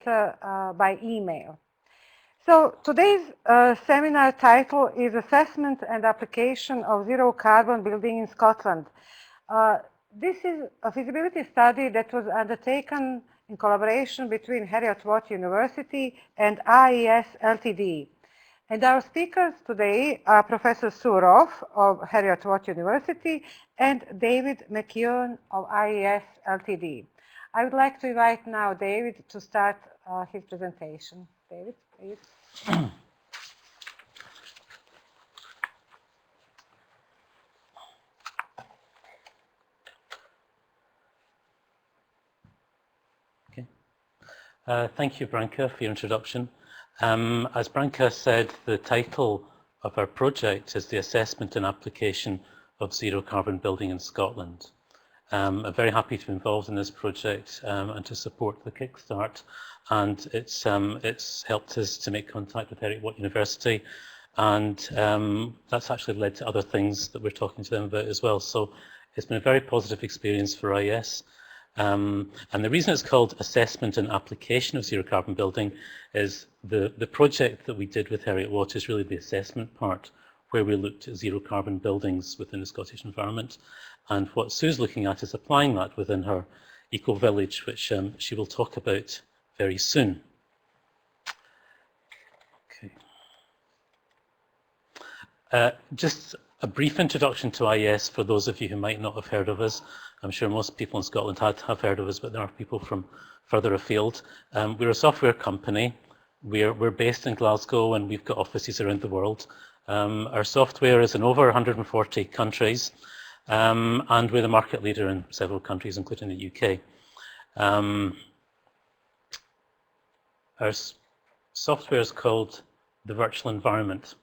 by email. So today's seminar title is Assessment and Application of Zero Carbon Building in Scotland. This is a feasibility study that was undertaken in collaboration between Heriot University and IES Ltd. And our speakers today are Professor Prof of Heriot University and David McEwan of IES Ltd. I would like to invite now David to start his presentation. David, please. Thank you, Branka, for your introduction. As Branka said, the title of our project is the Assessment and Application of Zero Carbon Building in Scotland. I'm very happy to be involved in this project and to support the Kickstart. And it's helped us to make contact with Heriot University. And that's actually led to other things that we're talking to them about as well. So it's been a very positive experience for IES. And the reason it's called Assessment and Application of Zero Carbon Building is the project that we did with Heriot is really the assessment part, where we looked at zero carbon buildings within the Scottish environment. And what Sue's looking at is applying that within her eco-village, which she will talk about very soon. Okay. Just a brief introduction to IES for those of you who might not have heard of us. I'm sure most people in Scotland have heard of us, but there are people from further afield. We're a software company. We're based in Glasgow and we've got offices around the world. Our software is in over 140 countries and we're the market leader in several countries, including the UK. Our software is called the virtual environment,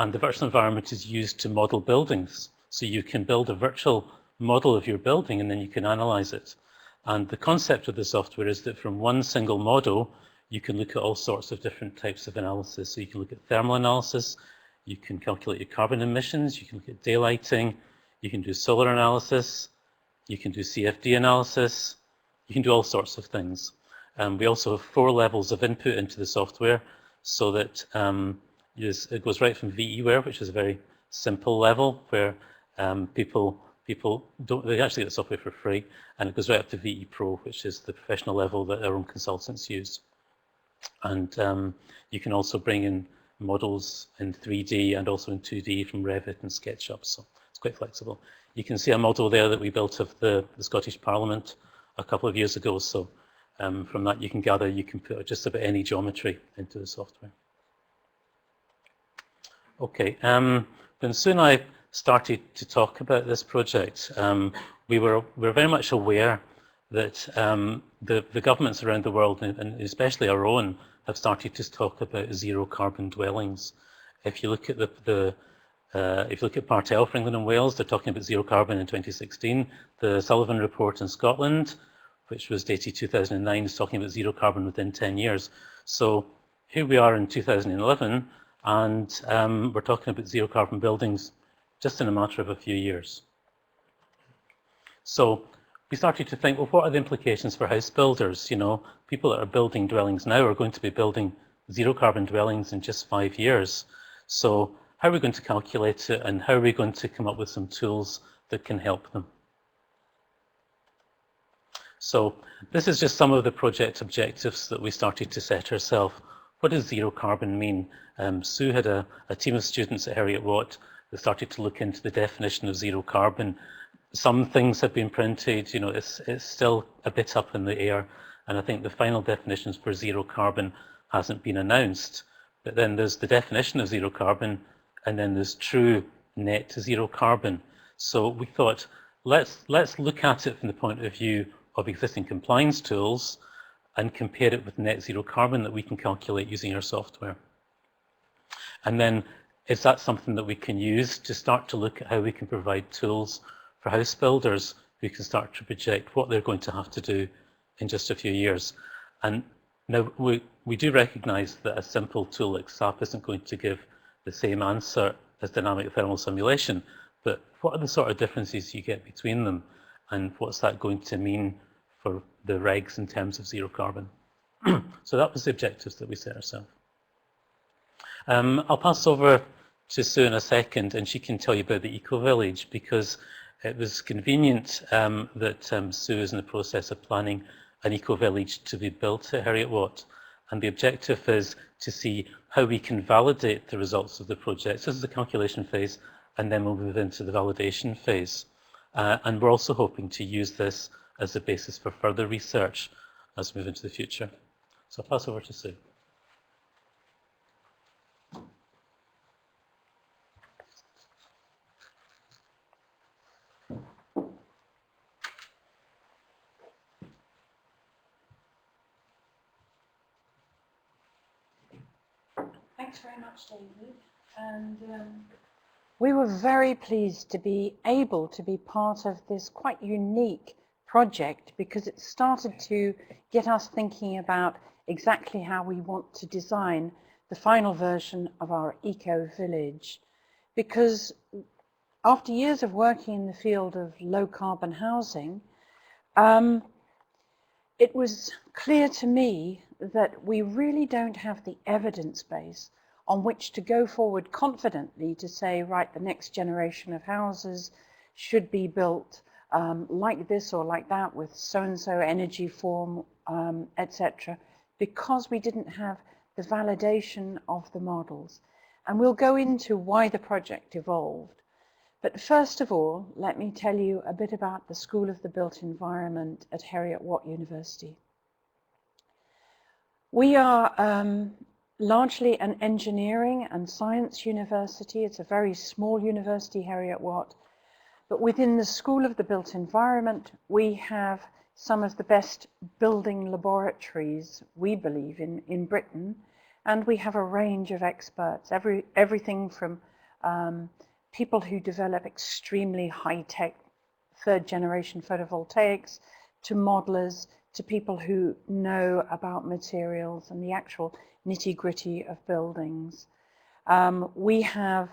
and the virtual environment is used to model buildings. So you can build a virtual model of your building and then you can analyze it. And the concept of the software is that from one single model, you can look at all sorts of different types of analysis. So you can look at thermal analysis, you can calculate your carbon emissions, you can look at daylighting, you can do solar analysis, you can do CFD analysis, you can do all sorts of things. We also have 4 levels of input into the software so that it goes right from VEware, which is a very simple level where people they actually get the software for free, and it goes right up to VE Pro, which is the professional level that our own consultants use. And you can also bring in models in 3D and also in 2D from Revit and SketchUp, so it's quite flexible. You can see a model there that we built of the Scottish Parliament a couple of years ago, so from that you can gather you can put just about any geometry into the software. Okay, when Sue and I started to talk about this project, we were very much aware that the governments around the world, and especially our own, have started to talk about zero carbon dwellings. If you look at if you look at Part L for England and Wales, they're talking about zero carbon in 2016. The Sullivan report in Scotland, which was dated 2009, is talking about zero carbon within 10 years. So here we are in 2011, and we're talking about zero carbon buildings just in a matter of a few years. So we started to think, well, what are the implications for house builders? You know, people that are building dwellings now are going to be building zero carbon dwellings in just 5 years. So how are we going to calculate it, and how are we going to come up with some tools that can help them? So this is just some of the project objectives that we started to set ourselves. What does zero carbon mean? Sue had a team of students at Heriot that started to look into the definition of zero carbon. Some things have been printed, you know, it's still a bit up in the air, and I think the final definitions for zero carbon hasn't been announced. But then there's the definition of zero carbon, and then there's true net zero carbon. So we thought, let's look at it from the point of view of existing compliance tools and compare it with net zero carbon that we can calculate using our software. And then is that something that we can use to start to look at how we can provide tools for house builders who can start to project what they're going to have to do in just a few years. And now we do recognize that a simple tool like SAP isn't going to give the same answer as dynamic thermal simulation, but what are the sort of differences you get between them, and what's that going to mean for the regs in terms of zero carbon? So that was the objectives that we set ourselves. I'll pass over to Sue in a second, and she can tell you about the eco-village, because it was convenient that Sue is in the process of planning an eco-village to be built at Heriot Watt. And the objective is to see how we can validate the results of the project. This is the calculation phase, and then we'll move into the validation phase. And we're also hoping to use this as the basis for further research as we move into the future. So I'll pass over to Sue. Thanks very much, David. And we were very pleased to be able to be part of this quite unique project, because it started to get us thinking about exactly how we want to design the final version of our eco-village. Because after years of working in the field of low-carbon housing, it was clear to me that we really don't have the evidence base on which to go forward confidently to say, right, the next generation of houses should be built like this or like that, with so-and-so energy form, etc., because we didn't have the validation of the models. And we'll go into why the project evolved. But first of all, let me tell you a bit about the School of the Built Environment at Heriot Watt University. We are largely an engineering and science university. It's a very small university, Heriot Watt. But within the School of the Built Environment, we have some of the best building laboratories, we believe, in Britain. And we have a range of experts, everything from people who develop extremely high-tech third-generation photovoltaics, to modelers, to people who know about materials and the actual nitty-gritty of buildings. We have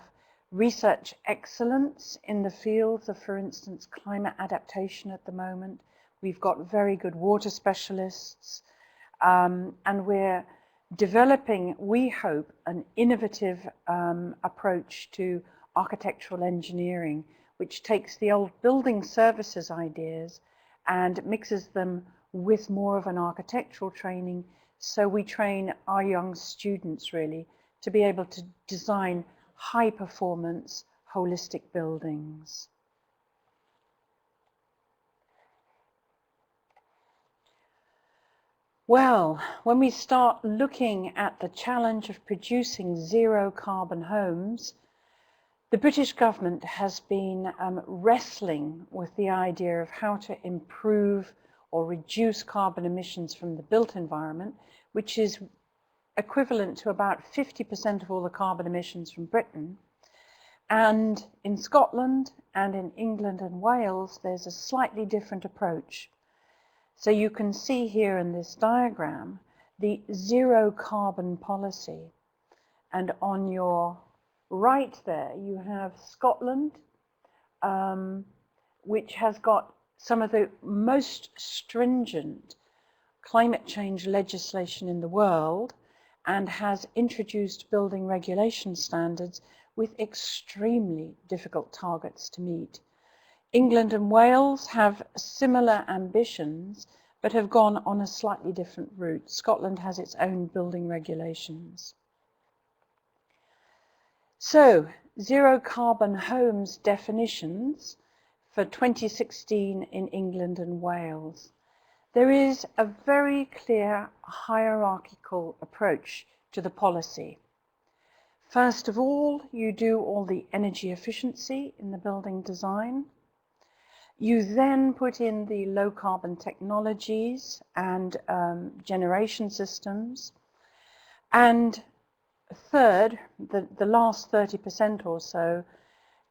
research excellence in the fields of, for instance, climate adaptation at the moment. We've got very good water specialists, and we're developing, we hope, an innovative approach to architectural engineering, which takes the old building services ideas and mixes them with more of an architectural training. So we train our young students really to be able to design high performance holistic buildings. Well, when we start looking at the challenge of producing zero carbon homes, the British government has been wrestling with the idea of how to improve or reduce carbon emissions from the built environment, which is equivalent to about 50% of all the carbon emissions from Britain. And in Scotland and in England and Wales, there's a slightly different approach. So you can see here in this diagram the zero carbon policy. And on your right there, you have Scotland, which has got some of the most stringent climate change legislation in the world and has introduced building regulation standards with extremely difficult targets to meet. England and Wales have similar ambitions, but have gone on a slightly different route. Scotland has its own building regulations. So, zero carbon homes definitions for 2016 in England and Wales. There is a very clear hierarchical approach to the policy. First of all, you do all the energy efficiency in the building design. You then put in the low carbon technologies and generation systems. And third, the last 30% or so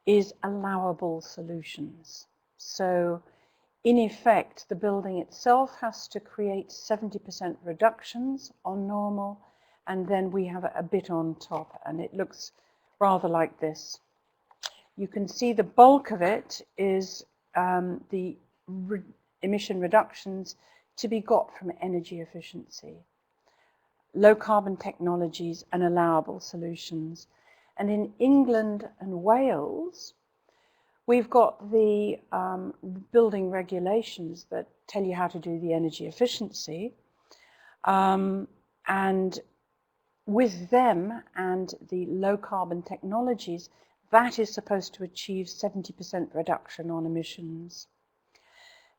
is allowable solutions. So in effect, the building itself has to create 70% reductions on normal, and then we have a bit on top, and it looks rather like this. You can see the bulk of it is the emission reductions to be got from energy efficiency. low carbon technologies and allowable solutions. And in England and Wales, we've got the building regulations that tell you how to do the energy efficiency. And with them and the low carbon technologies, that is supposed to achieve 70% reduction on emissions.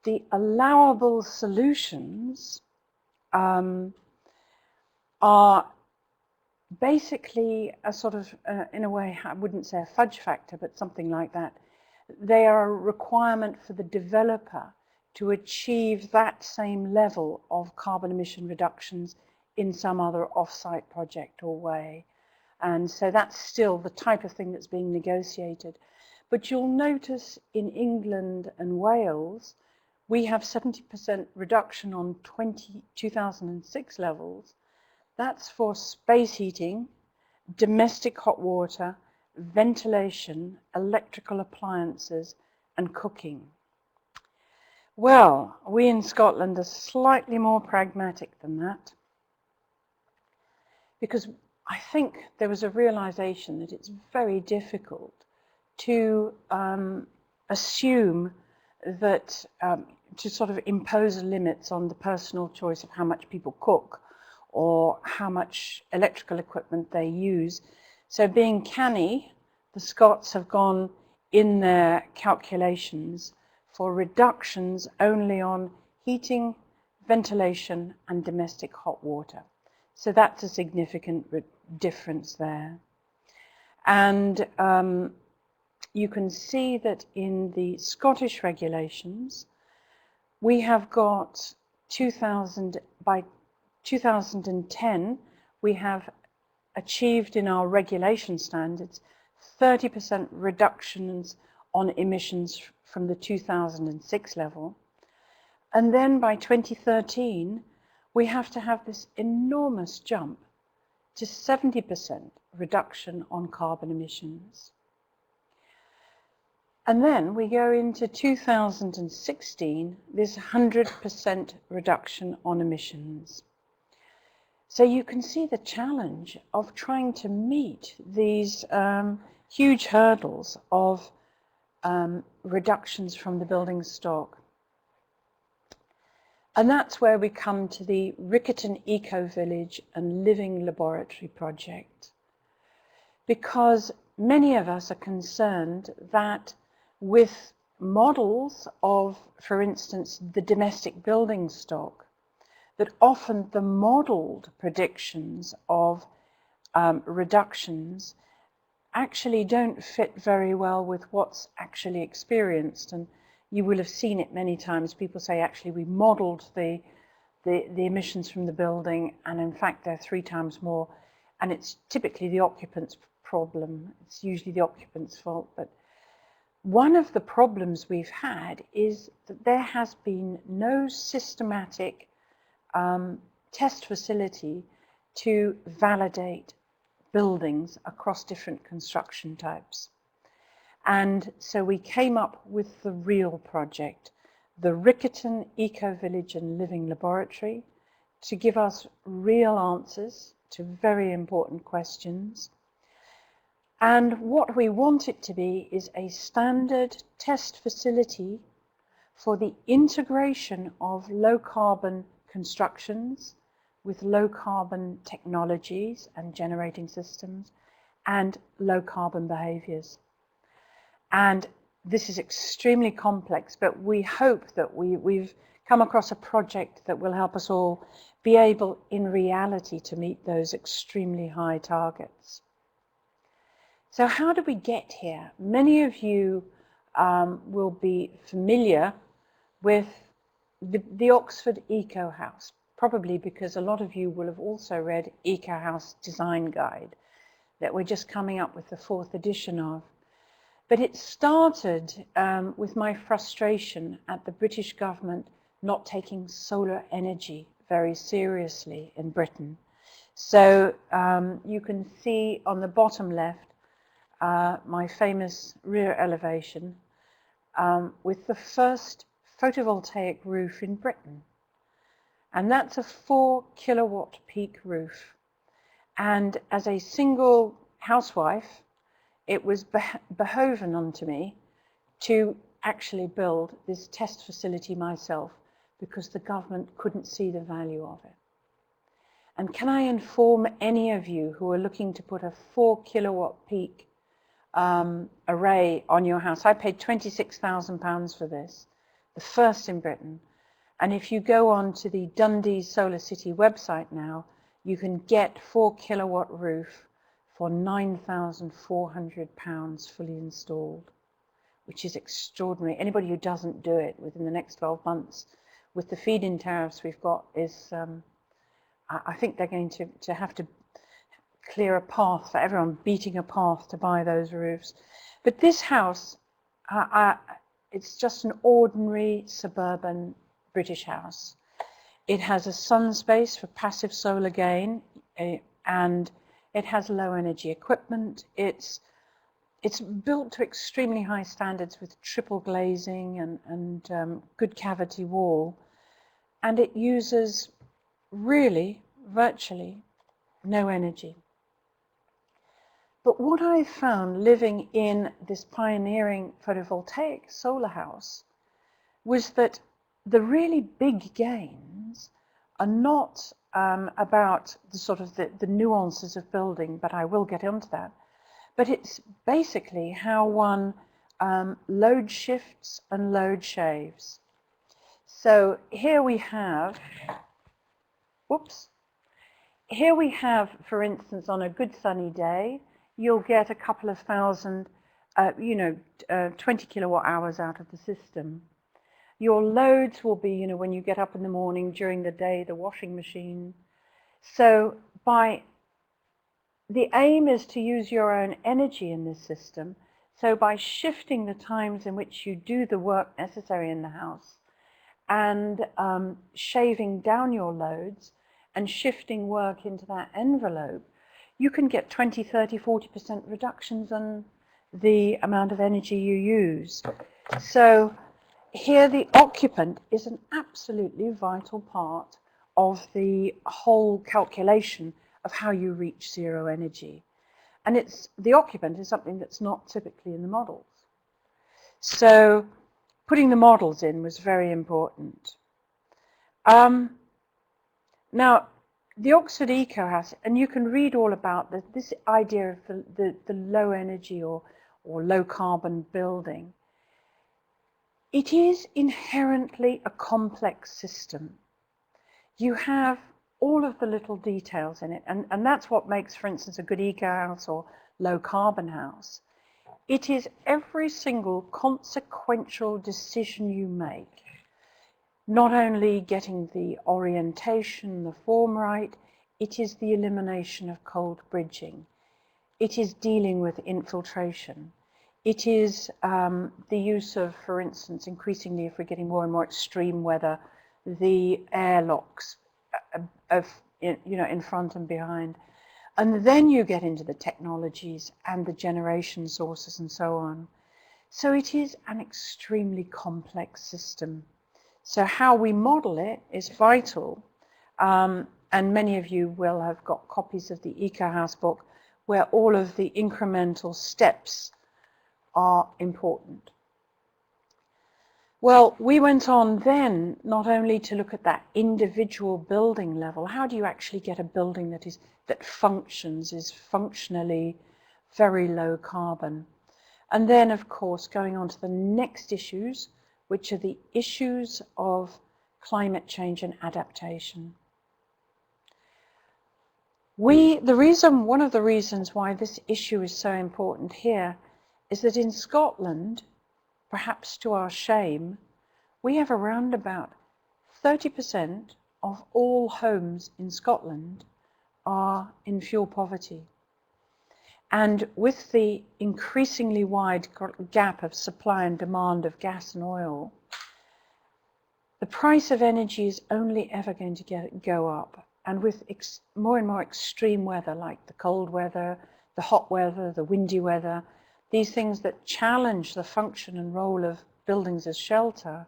The allowable solutions are basically a sort of, in a way, I wouldn't say a fudge factor, but something like that. They are a requirement for the developer to achieve that same level of carbon emission reductions in some other off-site project or way. And so that's still the type of thing that's being negotiated. But you'll notice in England and Wales, we have 70% reduction on 2006 levels. That's for space heating, domestic hot water, ventilation, electrical appliances, and cooking. Well, we in Scotland are slightly more pragmatic than that, because I think there was a realization that it's very difficult to assume that, to sort of impose limits on the personal choice of how much people cook or how much electrical equipment they use. So being canny, the Scots have gone in their calculations for reductions only on heating, ventilation, and domestic hot water. So that's a significant difference there. And you can see that in the Scottish regulations, we have got by 2010, we have achieved in our regulation standards 30% reductions on emissions from the 2006 level. And then by 2013, we have to have this enormous jump to 70% reduction on carbon emissions. And then we go into 2016, this 100% reduction on emissions. So you can see the challenge of trying to meet these huge hurdles of reductions from the building stock. And that's where we come to the Riccarton Eco Village and Living Laboratory project. Because many of us are concerned that with models of, for instance, the domestic building stock, that often the modeled predictions of reductions actually don't fit very well with what's actually experienced. And you will have seen it many times. People say, actually, we modeled the emissions from the building, and in fact, they're 3 times more. And it's typically the occupant's problem. It's usually the occupant's fault. But one of the problems we've had is that there has been no systematic test facility to validate buildings across different construction types. And so we came up with the real project, the Riccarton Eco Village and Living Laboratory, to give us real answers to very important questions. And what we want it to be is a standard test facility for the integration of low carbon constructions with low carbon technologies and generating systems and low carbon behaviors. And this is extremely complex, but we hope that we've come across a project that will help us all be able in reality to meet those extremely high targets. So how do we get here? Many of you will be familiar with the Oxford Eco House, probably because a lot of you will have also read Eco House Design Guide that we're just coming up with the 4th edition of. But it started with my frustration at the British government not taking solar energy very seriously in Britain. So you can see on the bottom left my famous rear elevation with the first photovoltaic roof in Britain. And that's a 4 kilowatt peak roof. And as a single housewife, it was behoven unto me to actually build this test facility myself, because the government couldn't see the value of it. And can I inform any of you who are looking to put a 4 kilowatt peak array on your house? I paid £26,000 for this, the first in Britain. And if you go on to the Dundee Solar City website now, you can get 4 kilowatt roof for £9,400 fully installed, which is extraordinary. Anybody who doesn't do it within the next 12 months with the feed-in tariffs we've got is, I think they're going to have to clear a path for everyone, beating a path to buy those roofs. But this house, it's just an ordinary suburban British house. It has a sun space for passive solar gain, and it has low energy equipment. It's built to extremely high standards with triple glazing and good cavity wall. And it uses really virtually no energy. But what I found living in this pioneering photovoltaic solar house was that the really big gains are not about the sort of the nuances of building, but I will get into that. But it's basically how one load shifts and load shaves. So here we have, here we have, for instance, on a good sunny day, you'll get a couple of thousand, 20 kilowatt hours out of the system. Your loads will be, when you get up in the morning, during the day, the washing machine. So the aim is to use your own energy in this system. So by shifting the times in which you do the work necessary in the house and shaving down your loads and shifting work into that envelope, you can get 20, 30, 40% reductions in the amount of energy you use. So here the occupant is an absolutely vital part of the whole calculation of how you reach zero energy. And the occupant is something that's not typically in the models. So putting the models in was very important. Now, the Oxford Eco House, and you can read all about this idea of the low energy or low carbon building. It is inherently a complex system. You have all of the little details in it, and that's what makes, for instance, a good eco house or low carbon house. It is every single consequential decision you make. Not only getting the orientation, the form right, it is the elimination of cold bridging. It is dealing with infiltration. It is the use of, for instance, increasingly, if we're getting more and more extreme weather, the airlocks in front and behind. And then you get into the technologies and the generation sources and so on. So it is an extremely complex system. So how we model it is vital, and many of you will have got copies of the Eco House book where all of the incremental steps are important. Well, we went on then not only to look at that individual building level, how do you actually get a building that functions, is functionally very low carbon, and then of course going on to the next issues, which are the issues of climate change and adaptation. One of the reasons why this issue is so important here is that in Scotland, perhaps to our shame, we have around about 30% of all homes in Scotland are in fuel poverty. And with the increasingly wide gap of supply and demand of gas and oil, the price of energy is only ever going to go up. And with more and more extreme weather, like the cold weather, the hot weather, the windy weather, these things that challenge the function and role of buildings as shelter,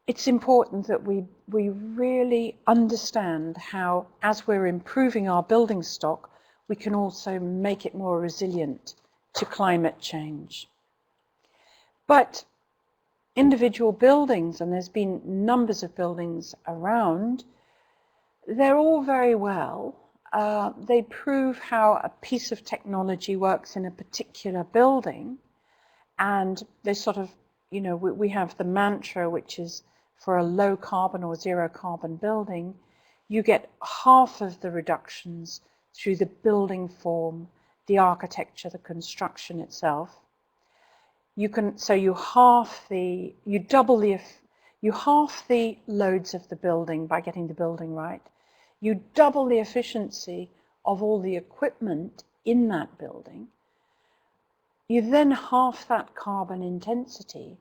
it's important that we really understand how, as we're improving our building stock, we can also make it more resilient to climate change. But individual buildings, and there's been numbers of buildings around, they're all very well. They prove how a piece of technology works in a particular building, and they sort of, you know, we have the mantra, which is for a low carbon or zero carbon building, you get half of the reductions through the building form, the architecture, the construction itself. You can, so you half the loads of the building by getting the building right. You double the efficiency of all the equipment in that building. You then half that carbon intensity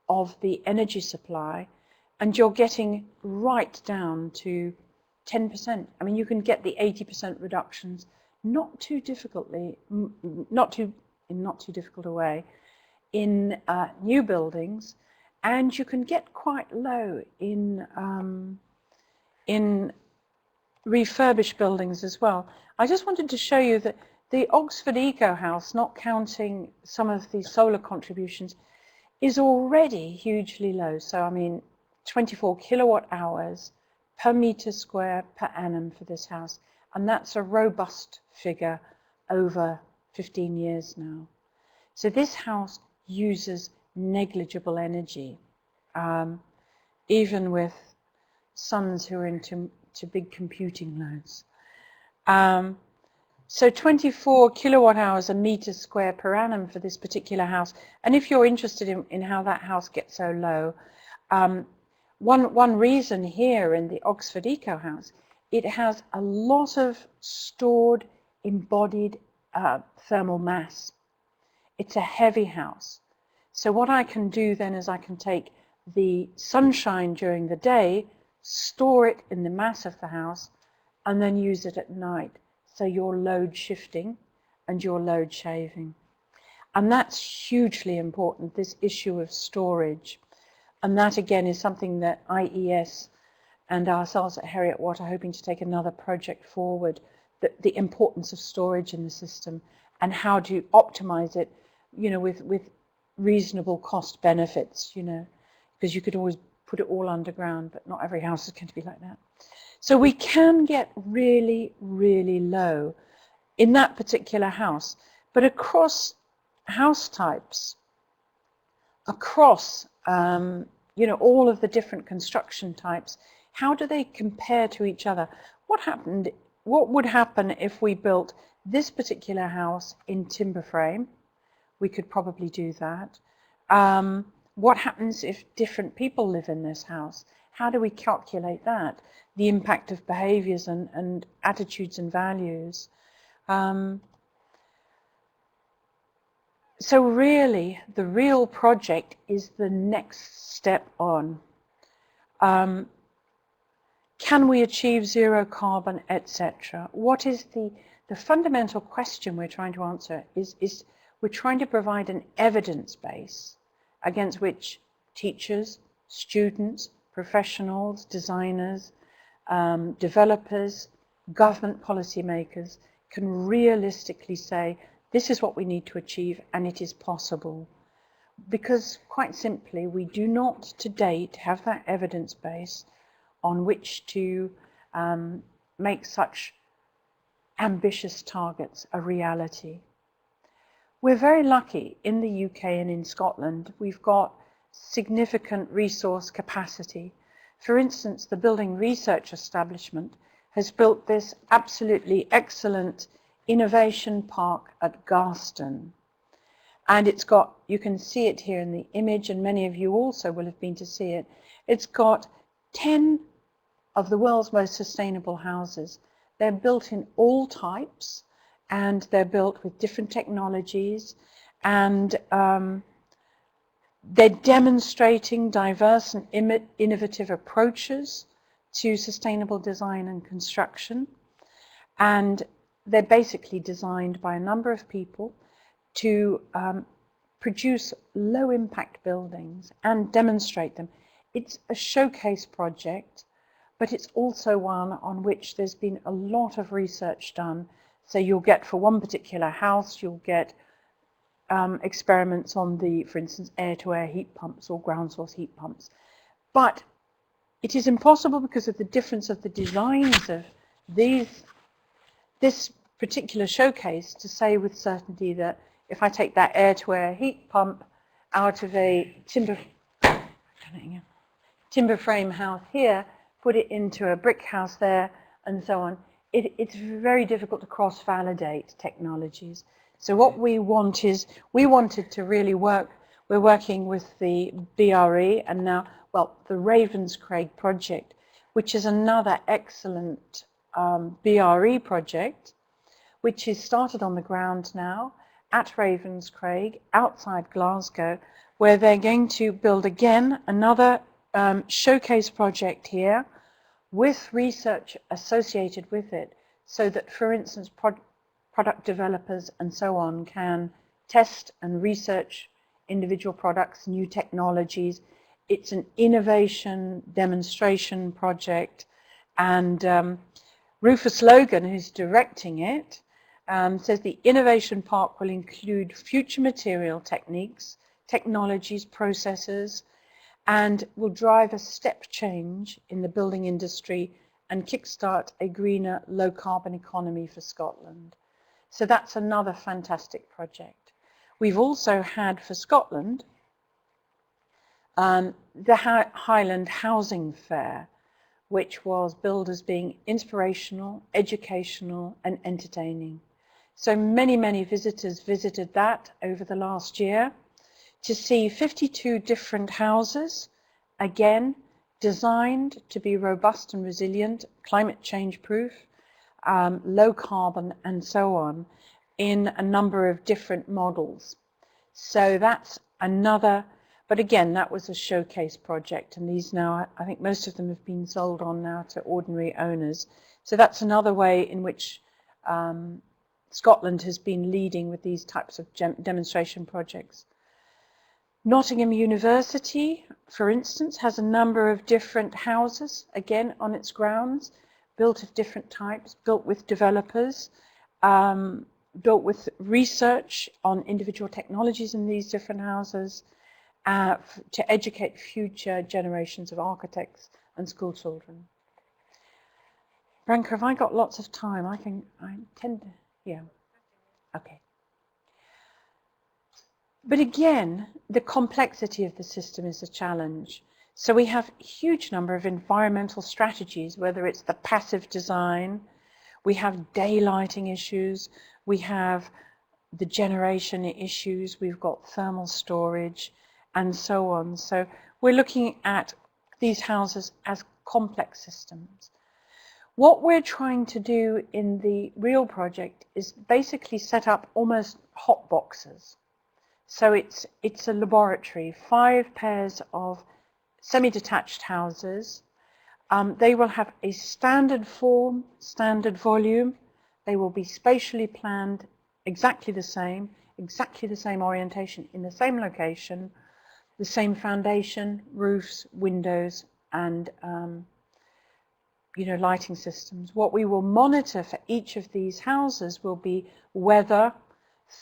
of the energy supply, and you're getting right down to 10%. I mean, you can get the 80% reductions not too difficultly, not too difficult a way in new buildings, and you can get quite low in refurbished buildings as well. I just wanted to show you that the Oxford Eco House, not counting some of the solar contributions, is already hugely low. So I mean, 24 kilowatt hours per meter square per annum for this house. And that's a robust figure over 15 years now. So this house uses negligible energy, even with sons who are into big computing loads. So 24 kilowatt hours a meter square per annum for this particular house. And if you're interested in how that house gets so low, one reason here in the Oxford Eco House, it has a lot of stored embodied thermal mass. It's a heavy house. So what I can do then is I can take the sunshine during the day, store it in the mass of the house, and then use it at night. So you're load shifting and you're load shaving. And that's hugely important, this issue of storage. And that again is something that IES and ourselves at Heriot Watt are hoping to take another project forward, the importance of storage in the system and how to optimize it, you know, with reasonable cost benefits, you know, because you could always put it all underground, but not every house is going to be like that. So we can get really, really low in that particular house, but across house types, across you know, all of the different construction types, how do they compare to each other? What would happen if we built this particular house in timber frame? We could probably do that. What happens if different people live in this house? How do we calculate that? The impact of behaviors and attitudes and values. So really, the real project is the next step on. Can we achieve zero carbon, etc.? What is the fundamental question we're trying to answer is we're trying to provide an evidence base against which teachers, students, professionals, designers, developers, government policymakers can realistically say, this is what we need to achieve, and it is possible. Because, quite simply, we do not to date have that evidence base on which to make such ambitious targets a reality. We're very lucky in the UK and in Scotland. We've got significant resource capacity. For instance, the Building Research Establishment has built this absolutely excellent innovation park at Garston. And it's got, you can see it here in the image, and many of you also will have been to see it. It's got 10 of the world's most sustainable houses. They're built in all types, and they're built with different technologies, and they're demonstrating diverse and innovative approaches to sustainable design and construction. And they're basically designed by a number of people to produce low impact buildings and demonstrate them. It's a showcase project, but it's also one on which there's been a lot of research done. So you'll get, for one particular house, you'll get experiments on the, for instance, air-to-air heat pumps or ground source heat pumps. But it is impossible because of the difference of the designs of this particular showcase to say with certainty that if I take that air-to-air heat pump out of a timber frame house here, put it into a brick house there, and so on, it's very difficult to cross-validate technologies. So what we want is, we wanted to really work, we're working with the BRE and now, well, the Ravenscraig project, which is another excellent BRE project, which is started on the ground now at Ravenscraig, outside Glasgow, where they're going to build again another showcase project here with research associated with it, so that, for instance, product developers and so on can test and research individual products, new technologies. It's an innovation demonstration project, and Rufus Logan, who's directing it, says the innovation park will include future material techniques, technologies, processes, and will drive a step change in the building industry and kickstart a greener, low-carbon economy for Scotland. So that's another fantastic project. We've also had for Scotland the Highland Housing Fair, which was billed as being inspirational, educational, and entertaining. So many visitors visited that over the last year to see 52 different houses, again, designed to be robust and resilient, climate change proof, low carbon, and so on, in a number of different models. So that's another, but again, that was a showcase project, and these now, I think most of them have been sold on now to ordinary owners. So that's another way in which Scotland has been leading with these types of demonstration projects. Nottingham University, for instance, has a number of different houses, again, on its grounds, built of different types, built with developers, built with research on individual technologies in these different houses, to educate future generations of architects and school children. Branka, have I got lots of time? I tend to, yeah, okay. But again, the complexity of the system is a challenge. So we have a huge number of environmental strategies, whether it's the passive design, we have daylighting issues, we have the generation issues, we've got thermal storage, and so on. So we're looking at these houses as complex systems. What we're trying to do in the real project is basically set up almost hot boxes. So it's a laboratory, 5 pairs of semi-detached houses. They will have a standard form, standard volume. They will be spatially planned exactly the same orientation in the same location, the same foundation, roofs, windows, and lighting systems. What we will monitor for each of these houses will be weather,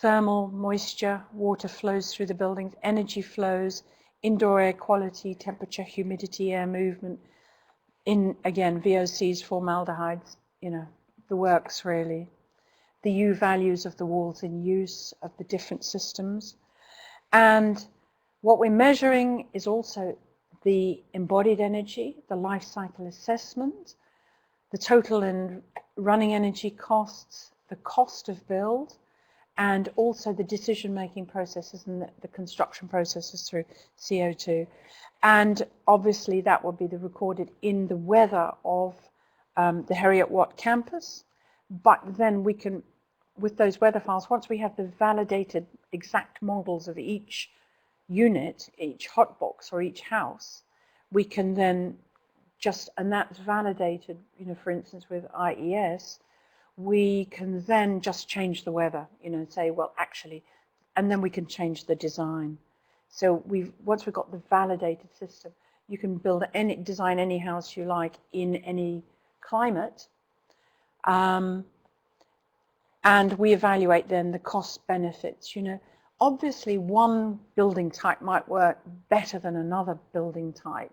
thermal, moisture, water flows through the buildings, energy flows, indoor air quality, temperature, humidity, air movement, again, VOCs, formaldehydes, the works really. The U values of the walls in use of the different systems. And what we're measuring is also the embodied energy, the life cycle assessment, the total and running energy costs, the cost of build, and also the decision-making processes and the construction processes through CO2. And obviously that will be recorded in the weather of the Heriot Watt campus. But then we can, with those weather files, once we have the validated exact models of each unit, each hotbox or each house, we can then and that's validated, for instance, with IES, we can then just change the weather, say, well, actually, and then we can change the design. So once we've got the validated system, You can build design any house you like in any climate. And we evaluate then the cost benefits. You know, obviously one building type might work better than another building type.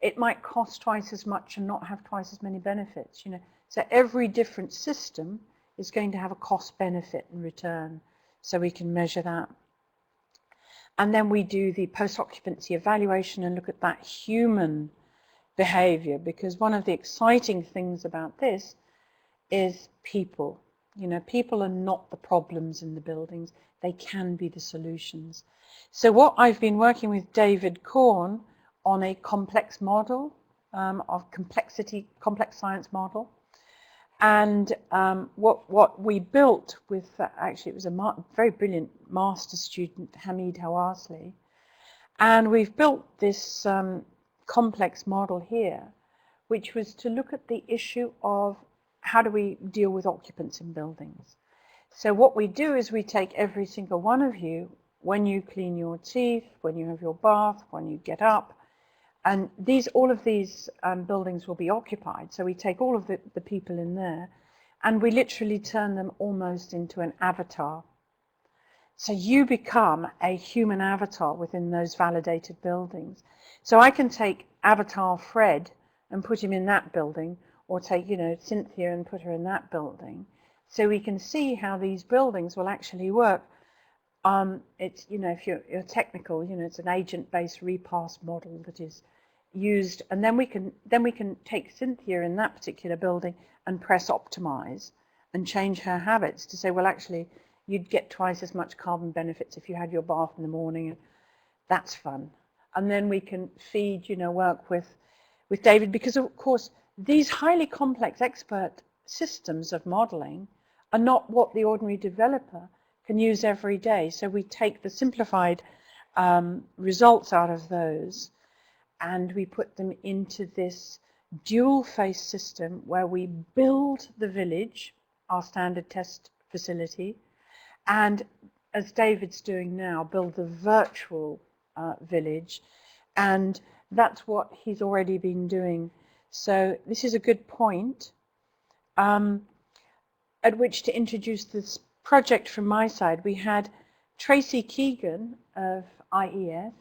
It might cost twice as much and not have twice as many benefits, you know. So every different system is going to have a cost benefit and return. So we can measure that. And then we do the post-occupancy evaluation and look at that human behavior, because one of the exciting things about this is people. You know, people are not the problems in the buildings, they can be the solutions. So what I've been working with David Korn on a complex model of complex science model. And what we built with, actually it was a very brilliant master student, Hamid Hawasli, and we've built this complex model here, which was to look at the issue of how do we deal with occupants in buildings. So what we do is we take every single one of you, when you clean your teeth, when you have your bath, when you get up, and all of these buildings will be occupied. So we take all of the people in there and we literally turn them almost into an avatar. So you become a human avatar within those validated buildings. So I can take avatar Fred and put him in that building, or take, you know, Cynthia and put her in that building. So we can see how these buildings will actually work. It's, you know, if you're technical, you know, it's an agent-based repass model that is used, and then we can take Cynthia in that particular building and press optimize and change her habits to say, well, actually, you'd get twice as much carbon benefits if you had your bath in the morning, and that's fun. And then we can feed, you know, work with David, because of course these highly complex expert systems of modeling are not what the ordinary developer can use every day. So we take the simplified results out of those and we put them into this dual face system where we build the village, our standard test facility, and as David's doing now, build the virtual village, and that's what he's already been doing. So this is a good point at which to introduce this project from my side. We had Tracy Keegan of IES,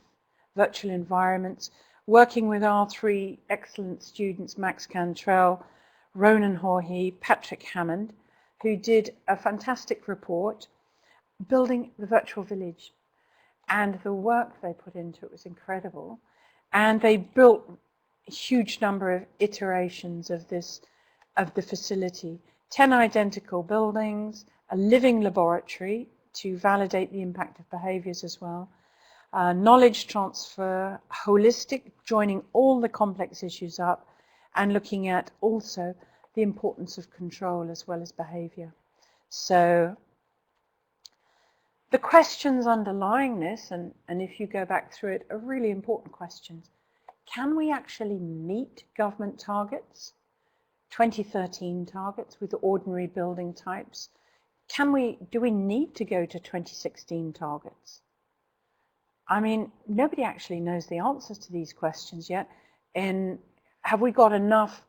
Virtual Environments, working with our three excellent students, Max Cantrell, Ronan Horhy, Patrick Hammond, who did a fantastic report building the virtual village. And the work they put into it was incredible. And they built a huge number of iterations of the facility, 10 identical buildings, a living laboratory to validate the impact of behaviors as well, knowledge transfer, holistic, joining all the complex issues up, and looking at also the importance of control as well as behavior. So the questions underlying this, and if you go back through it, are really important questions. Can we actually meet government targets, 2013 targets with ordinary building types? Do we need to go to 2016 targets? I mean, nobody actually knows the answers to these questions yet. And have we got enough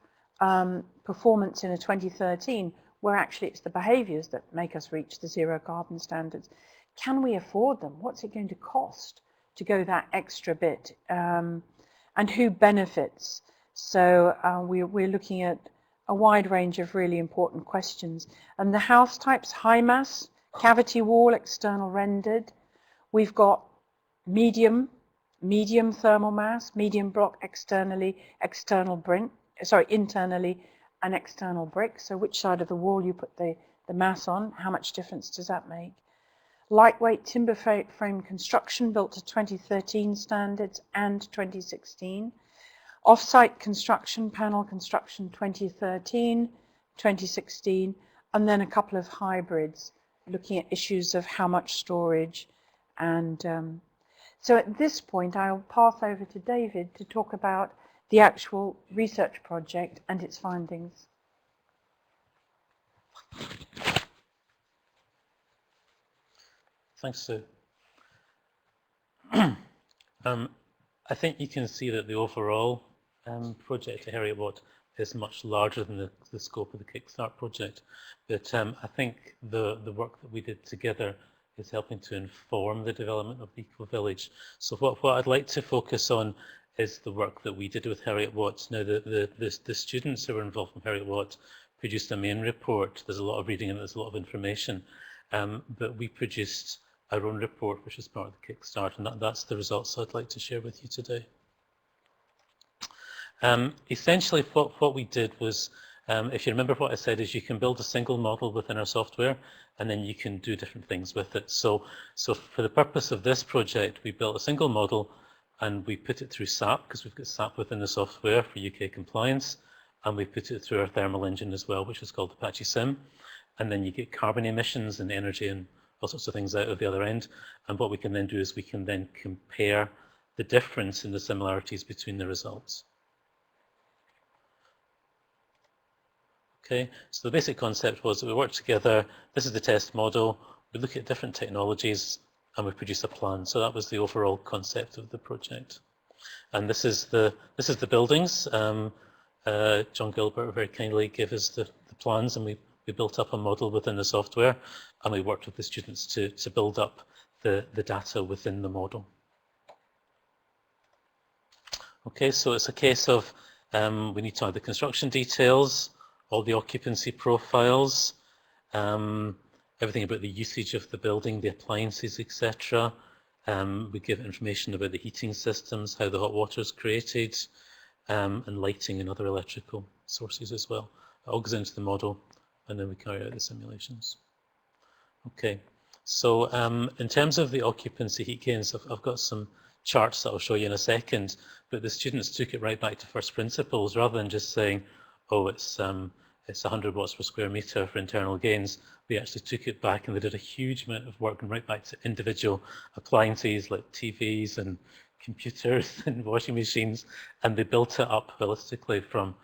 performance in a 2013 where actually it's the behaviors that make us reach the zero carbon standards? Can we afford them? What's it going to cost to go that extra bit? And who benefits? So we're looking at a wide range of really important questions. And the house types: high mass, cavity wall, external rendered. We've got medium thermal mass, medium block, internally an external brick. So which side of the wall you put the mass on, how much difference does that make? Lightweight timber frame construction built to 2013 standards and 2016. Off-site construction, panel construction 2013, 2016, and then a couple of hybrids looking at issues of how much storage. And so at this point, I'll pass over to David to talk about the actual research project and its findings. Thanks, Sue. I think you can see that the overall project at Heriot Watt is much larger than the scope of the Kickstart project. But I think the work that we did together is helping to inform the development of the eco-village. So what I'd like to focus on is the work that we did with Heriot Watt. Now, the students who were involved from Heriot Watt produced a main report. There's a lot of reading and there's a lot of information. But we produced our own report, which is part of the Kickstart, and that's the results I'd like to share with you today. Essentially, what we did was, if you remember what I said, is you can build a single model within our software, and then you can do different things with it. So for the purpose of this project, we built a single model, and we put it through SAP, because we've got SAP within the software for UK compliance, and we put it through our thermal engine as well, which is called Apache Sim. And then you get carbon emissions and energy and all sorts of things out of the other end. And what we can then do is we can then compare the difference in the similarities between the results. Okay, so the basic concept was that we work together. This is the test model. We look at different technologies and we produce a plan. So that was the overall concept of the project. And this is the buildings. John Gilbert very kindly gave us the plans, and we built up a model within the software, and we worked with the students to build up the data within the model. Okay, so it's a case of we need to have the construction details, all the occupancy profiles, everything about the usage of the building, the appliances, etc. We give information about the heating systems, how the hot water is created, and lighting and other electrical sources as well. It all goes into the model, and then we carry out the simulations. Okay, so in terms of the occupancy heat gains, I've got some charts that I'll show you in a second, but the students took it right back to first principles rather than just saying, oh, it's 100 watts per square meter for internal gains. We actually took it back, and they did a huge amount of work and right back to individual appliances like TVs and computers and washing machines, and they built it up holistically from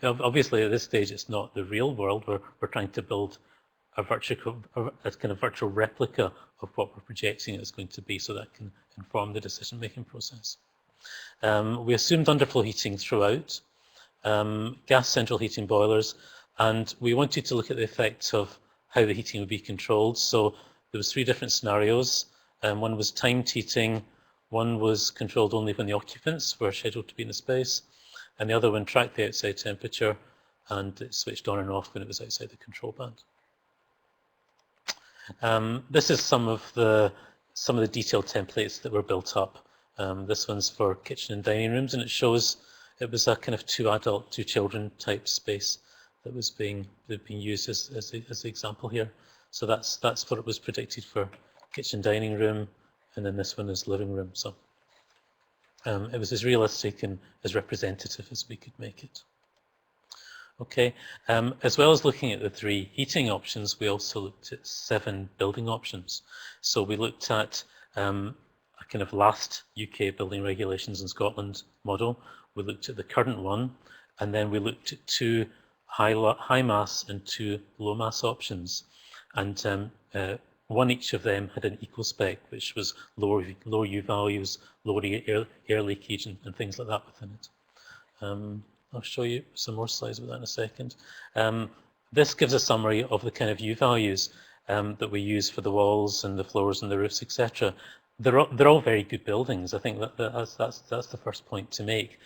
obviously at this stage it's not the real world. We're trying to build a kind of virtual replica of what we're projecting it's going to be, so that can inform the decision-making process. We assumed underflow heating throughout, gas central heating boilers, and we wanted to look at the effects of how the heating would be controlled. So there was 3 different scenarios. One was timed heating, one was controlled only when the occupants were scheduled to be in the space, and the other one tracked the outside temperature and it switched on and off when it was outside the control band. This is some of the detailed templates that were built up. This one's for kitchen and dining rooms, and it shows it was a kind of 2 adult, 2 children type space that was being used as the example here. So that's what it was predicted for kitchen dining room, and then this one is living room. So it was as realistic and as representative as we could make it. Okay, as well as looking at the 3 heating options, we also looked at 7 building options. So we looked at a kind of last UK building regulations in Scotland model. We looked at the current one, and then we looked at 2 high mass and 2 low mass options. And one each of them had an eco spec, which was lower U values, lower air leakage, and things like that within it. I'll show you some more slides about that in a second. This gives a summary of the kind of U values that we use for the walls and the floors and the roofs, etc. They're all very good buildings. I think that's the first point to make.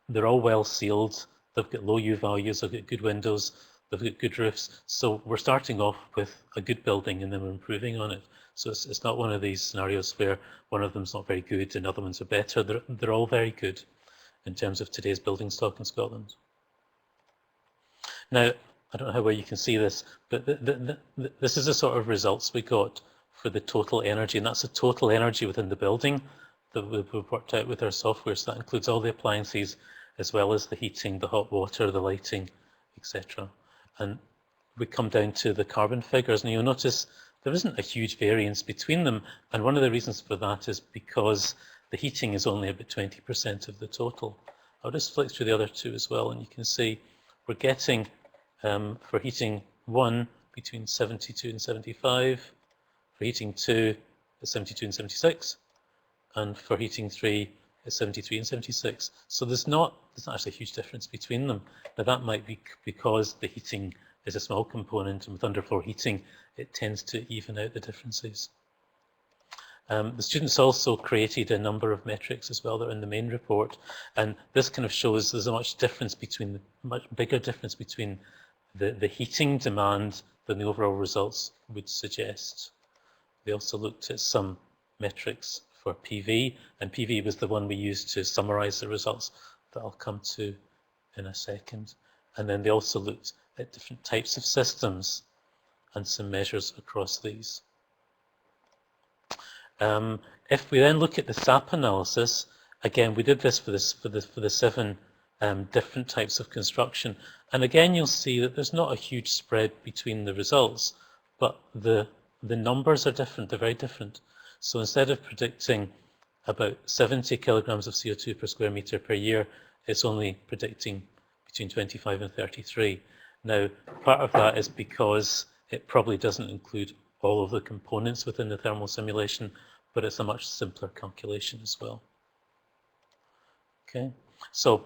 They're all well sealed. They've got low U values. They've got good windows. They've got good roofs. So we're starting off with a good building and then we're improving on it. So it's not one of these scenarios where one of them's not very good and other ones are better. They're all very good in terms of today's building stock in Scotland. Now, I don't know how well you can see this, but this is the sort of results we got for the total energy, and that's the total energy within the building that we've worked out with our software. So that includes all the appliances, as well as the heating, the hot water, the lighting, etc. And we come down to the carbon figures, and you'll notice there isn't a huge variance between them. And one of the reasons for that is because the heating is only about 20% of the total. I'll just flick through the other 2 as well, and you can see we're getting, for heating 1, between 72 and 75, for heating 2, 72 and 76, and for heating 3, at 73 and 76. So there's not actually a huge difference between them. Now that might be because the heating is a small component, and with underfloor heating, it tends to even out the differences. The students also created a number of metrics as well that are in the main report, and this kind of shows there's a much bigger difference between the heating demand than the overall results would suggest. They also looked at some metrics for PV, and PV was the one we used to summarize the results that I'll come to in a second. And then they also looked at different types of systems and some measures across these. If we then look at the SAP analysis, again, we did this for the 7 different types of construction. And again, you'll see that there's not a huge spread between the results, but the numbers are different, they're very different. So instead of predicting about 70 kilograms of CO2 per square meter per year, it's only predicting between 25 and 33. Now, part of that is because it probably doesn't include all of the components within the thermal simulation, but it's a much simpler calculation as well. Okay, so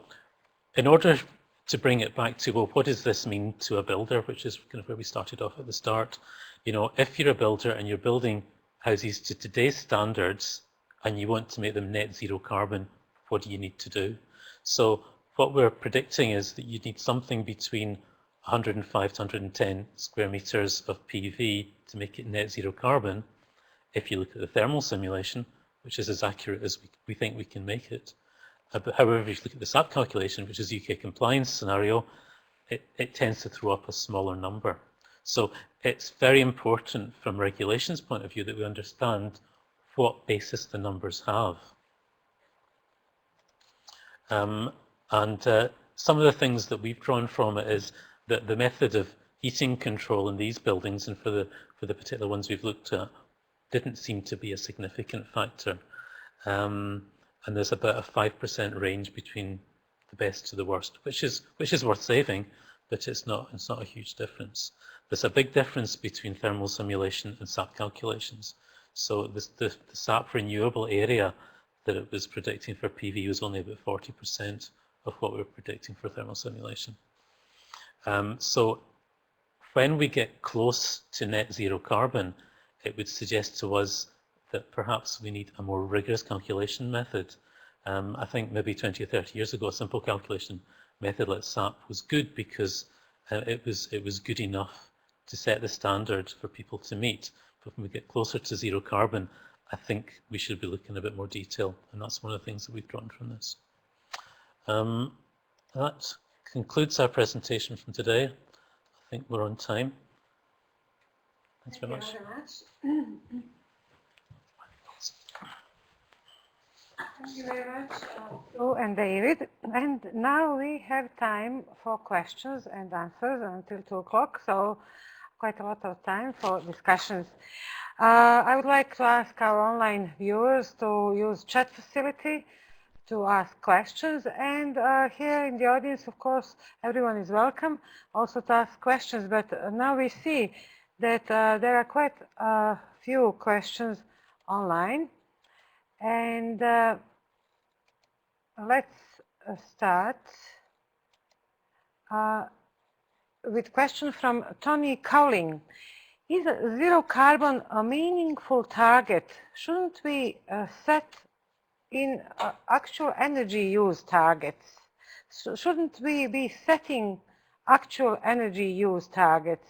in order to bring it back to, well, what does this mean to a builder, which is kind of where we started off at the start. You know, if you're a builder and you're building houses to today's standards and you want to make them net zero carbon, what do you need to do? So what we're predicting is that you need something between 105 to 110 square meters of PV to make it net zero carbon. If you look at the thermal simulation, which is as accurate as we think we can make it. But however, if you look at the SAP calculation, which is UK compliance scenario, it tends to throw up a smaller number. So it's very important from regulations point of view that we understand what basis the numbers have. Some of the things that we've drawn from it is that the method of heating control in these buildings, and for the particular ones we've looked at, didn't seem to be a significant factor. And there's about a 5% range between the best to the worst, which is worth saving, but it's not a huge difference. There's a big difference between thermal simulation and SAP calculations. So the SAP renewable area that it was predicting for PV was only about 40% of what we were predicting for thermal simulation. So when we get close to net zero carbon, it would suggest to us that perhaps we need a more rigorous calculation method. I think maybe 20 or 30 years ago, a simple calculation method like SAP was good because it was good enough to set the standard for people to meet. But when we get closer to zero carbon, I think we should be looking at a bit more detail, and that's one of the things that we've drawn from this. That concludes our presentation from today. I think we're on time. Thanks very much. Thank you very much, Joe and David. And now we have time for questions and answers until 2 o'clock, so quite a lot of time for discussions. I would like to ask our online viewers to use chat facility to ask questions, and here in the audience, of course, everyone is welcome also to ask questions, but now we see that there are quite a few questions online. And let's start with a question from Tony Cowling. Is zero carbon a meaningful target? Shouldn't we set in actual energy use targets? So shouldn't we be setting actual energy use targets?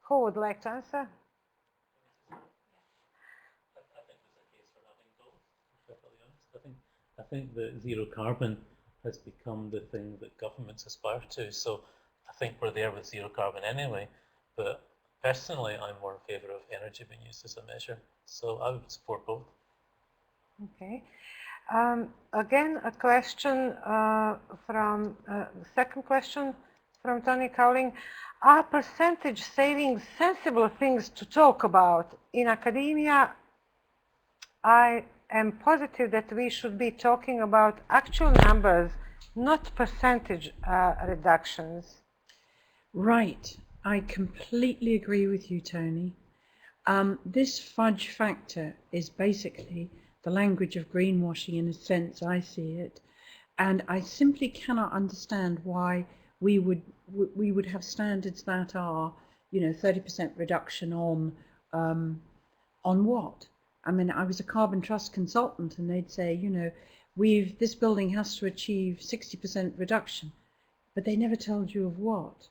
Who would like to answer? I think that zero carbon has become the thing that governments aspire to. So I think we're there with zero carbon anyway. But personally, I'm more in favour of energy being used as a measure. So I would support both. Okay. Again, a question second question from Tony Cowling. Are percentage savings sensible things to talk about? In academia, I am positive that we should be talking about actual numbers, not percentage reductions. Right. I completely agree with you, Tony. This fudge factor is basically the language of greenwashing in a sense, I see it. And I simply cannot understand why we would have standards that are, 30% reduction on what? I mean, I was a carbon trust consultant, and they'd say, this building has to achieve 60% reduction, but they never told you of what,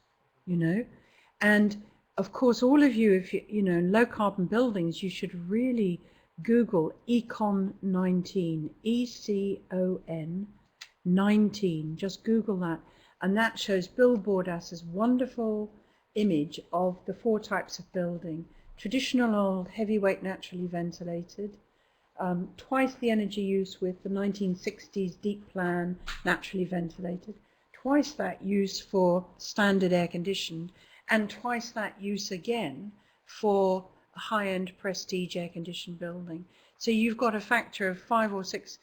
And of course, all of you, if in low carbon buildings, you should really Google Econ 19, ECON 19. Just Google that, and that shows Billboard as wonderful image of the 4 types of building: traditional old, heavyweight, naturally ventilated, twice the energy use with the 1960s deep plan, naturally ventilated, twice that use for standard air conditioned, and twice that use again for a high-end prestige air conditioned building. So you've got a factor of 5 or 6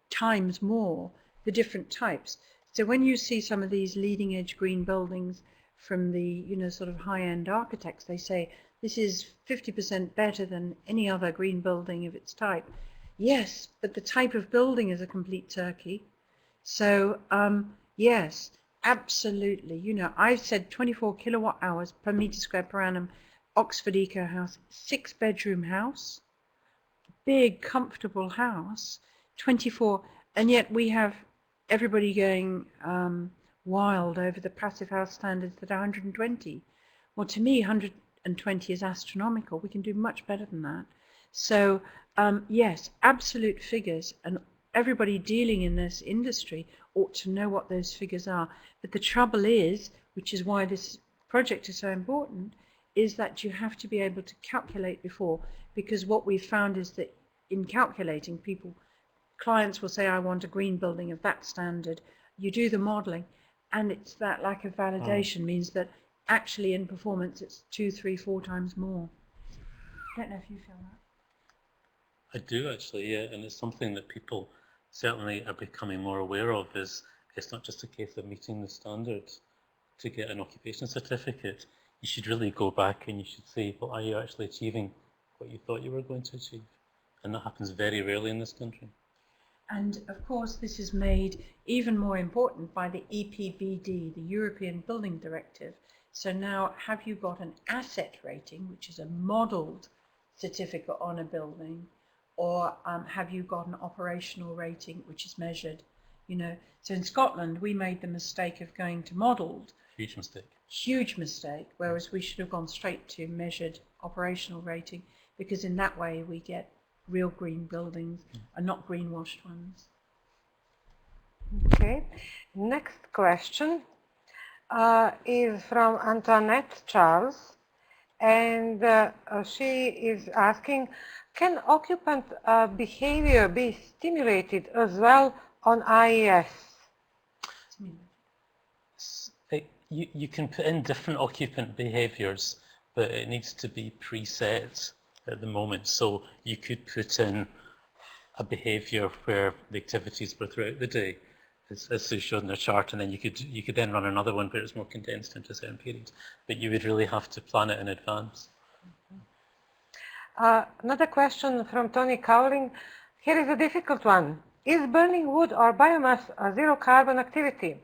times more the different types. So when you see some of these leading edge green buildings from the sort of high-end architects, they say this is 50% better than any other green building of its type. Yes, but the type of building is a complete turkey. So yes, absolutely. I've said 24 kilowatt hours per meter square per annum, Oxford Eco House, 6-bedroom house, big comfortable house, 24, and yet we have everybody going wild over the passive house standards that are 120. Well, to me, 120 is astronomical. We can do much better than that. So yes, absolute figures, and everybody dealing in this industry ought to know what those figures are. But the trouble is, which is why this project is so important, is that you have to be able to calculate before, because what we've found is that in calculating, clients will say, I want a green building of that standard. You do the modeling, and it's that lack of validation means that actually in performance it's 2, 3, 4 times more. I don't know if you feel that. I do actually, yeah, and it's something that people certainly are becoming more aware of. Is it's not just a case of meeting the standards to get an occupation certificate. You should really go back and you should say, well, are you actually achieving what you thought you were going to achieve? And that happens very rarely in this country. And of course, this is made even more important by the EPBD, the European Building Directive. So now, have you got an asset rating, which is a modelled certificate on a building, or have you got an operational rating, which is measured? So in Scotland, we made the mistake of going to modelled. Huge mistake. Huge mistake, whereas we should have gone straight to measured operational rating, because in that way we get real green buildings and not greenwashed ones. Okay, next question is from Antoinette Charles, and she is asking, can occupant behavior be stimulated as well on IES? You can put in different occupant behaviors, but it needs to be preset at the moment. So you could put in a behavior where the activities were throughout the day, as they showed in the chart, and then you could then run another one where it's more condensed into certain periods. But you would really have to plan it in advance. Another question from Tony Cowling. Here is a difficult one. Is burning wood or biomass a zero carbon activity?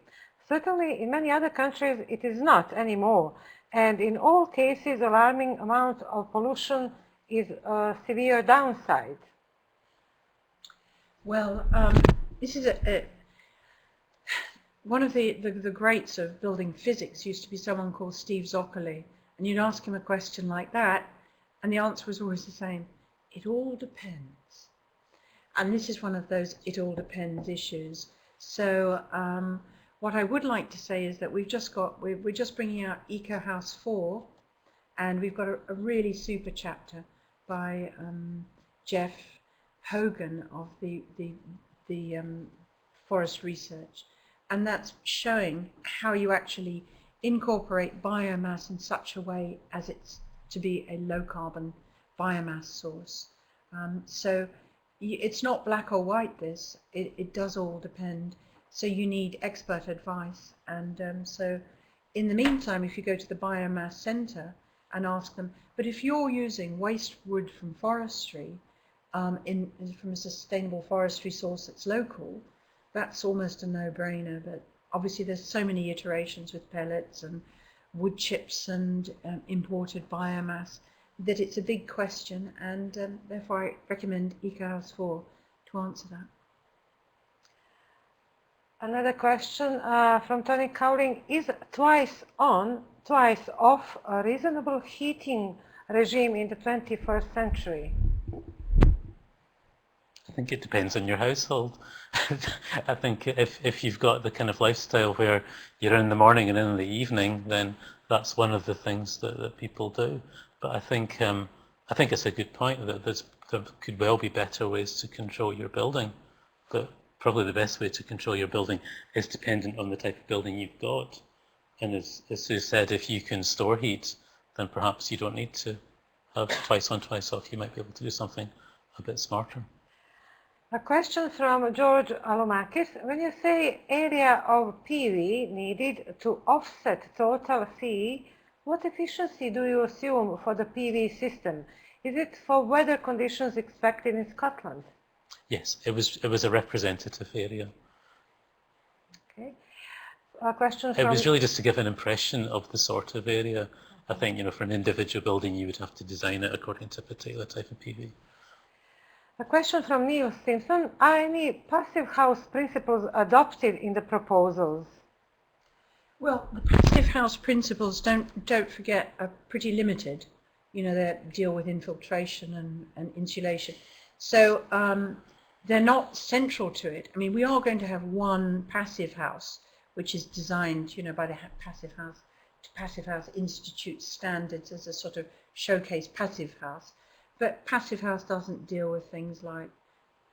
Certainly in many other countries it is not anymore, and in all cases alarming amount of pollution is a severe downside. Well, this is one of the greats of building physics used to be someone called Steve Zoccoli, and you'd ask him a question like that, and the answer was always the same. It all depends. And this is one of those it all depends issues. So what I would like to say is that we're just bringing out Eco House 4, and we've got a really super chapter by Jeff Hogan of the Forest Research, and that's showing how you actually incorporate biomass in such a way as it's to be a low carbon biomass source. So it's not black or white, this, it does all depend. So you need expert advice, and so in the meantime, if you go to the biomass centre and ask them, but if you're using waste wood from forestry, from a sustainable forestry source that's local, that's almost a no-brainer. But obviously there's so many iterations with pellets and wood chips and imported biomass that it's a big question, and therefore I recommend EcoHouse 4 to answer that. Another question from Tony Cowling: is twice on, twice off a reasonable heating regime in the 21st century? I think it depends on your household. I think if you've got the kind of lifestyle where you're in the morning and in the evening, then that's one of the things that people do. But I think it's a good point that there could well be better ways to control your building. But probably the best way to control your building is dependent on the type of building you've got. And as Sue said, if you can store heat, then perhaps you don't need to have twice on, twice off. You might be able to do something a bit smarter. A question from George Alomakis: when you say area of PV needed to offset total CE, what efficiency do you assume for the PV system? Is it for weather conditions expected in Scotland? Yes, it was a representative area. Okay. A question It from... was really just to give an impression of the sort of area. I think, for an individual building, you would have to design it according to a particular type of PV. A question from Neil Simpson: are any passive house principles adopted in the proposals? Well, the passive house principles, don't forget, are pretty limited. They deal with infiltration and insulation. So they're not central to it. I mean, we are going to have one passive house, which is designed, by the Passive House Institute standards as a sort of showcase passive house. But passive house doesn't deal with things like,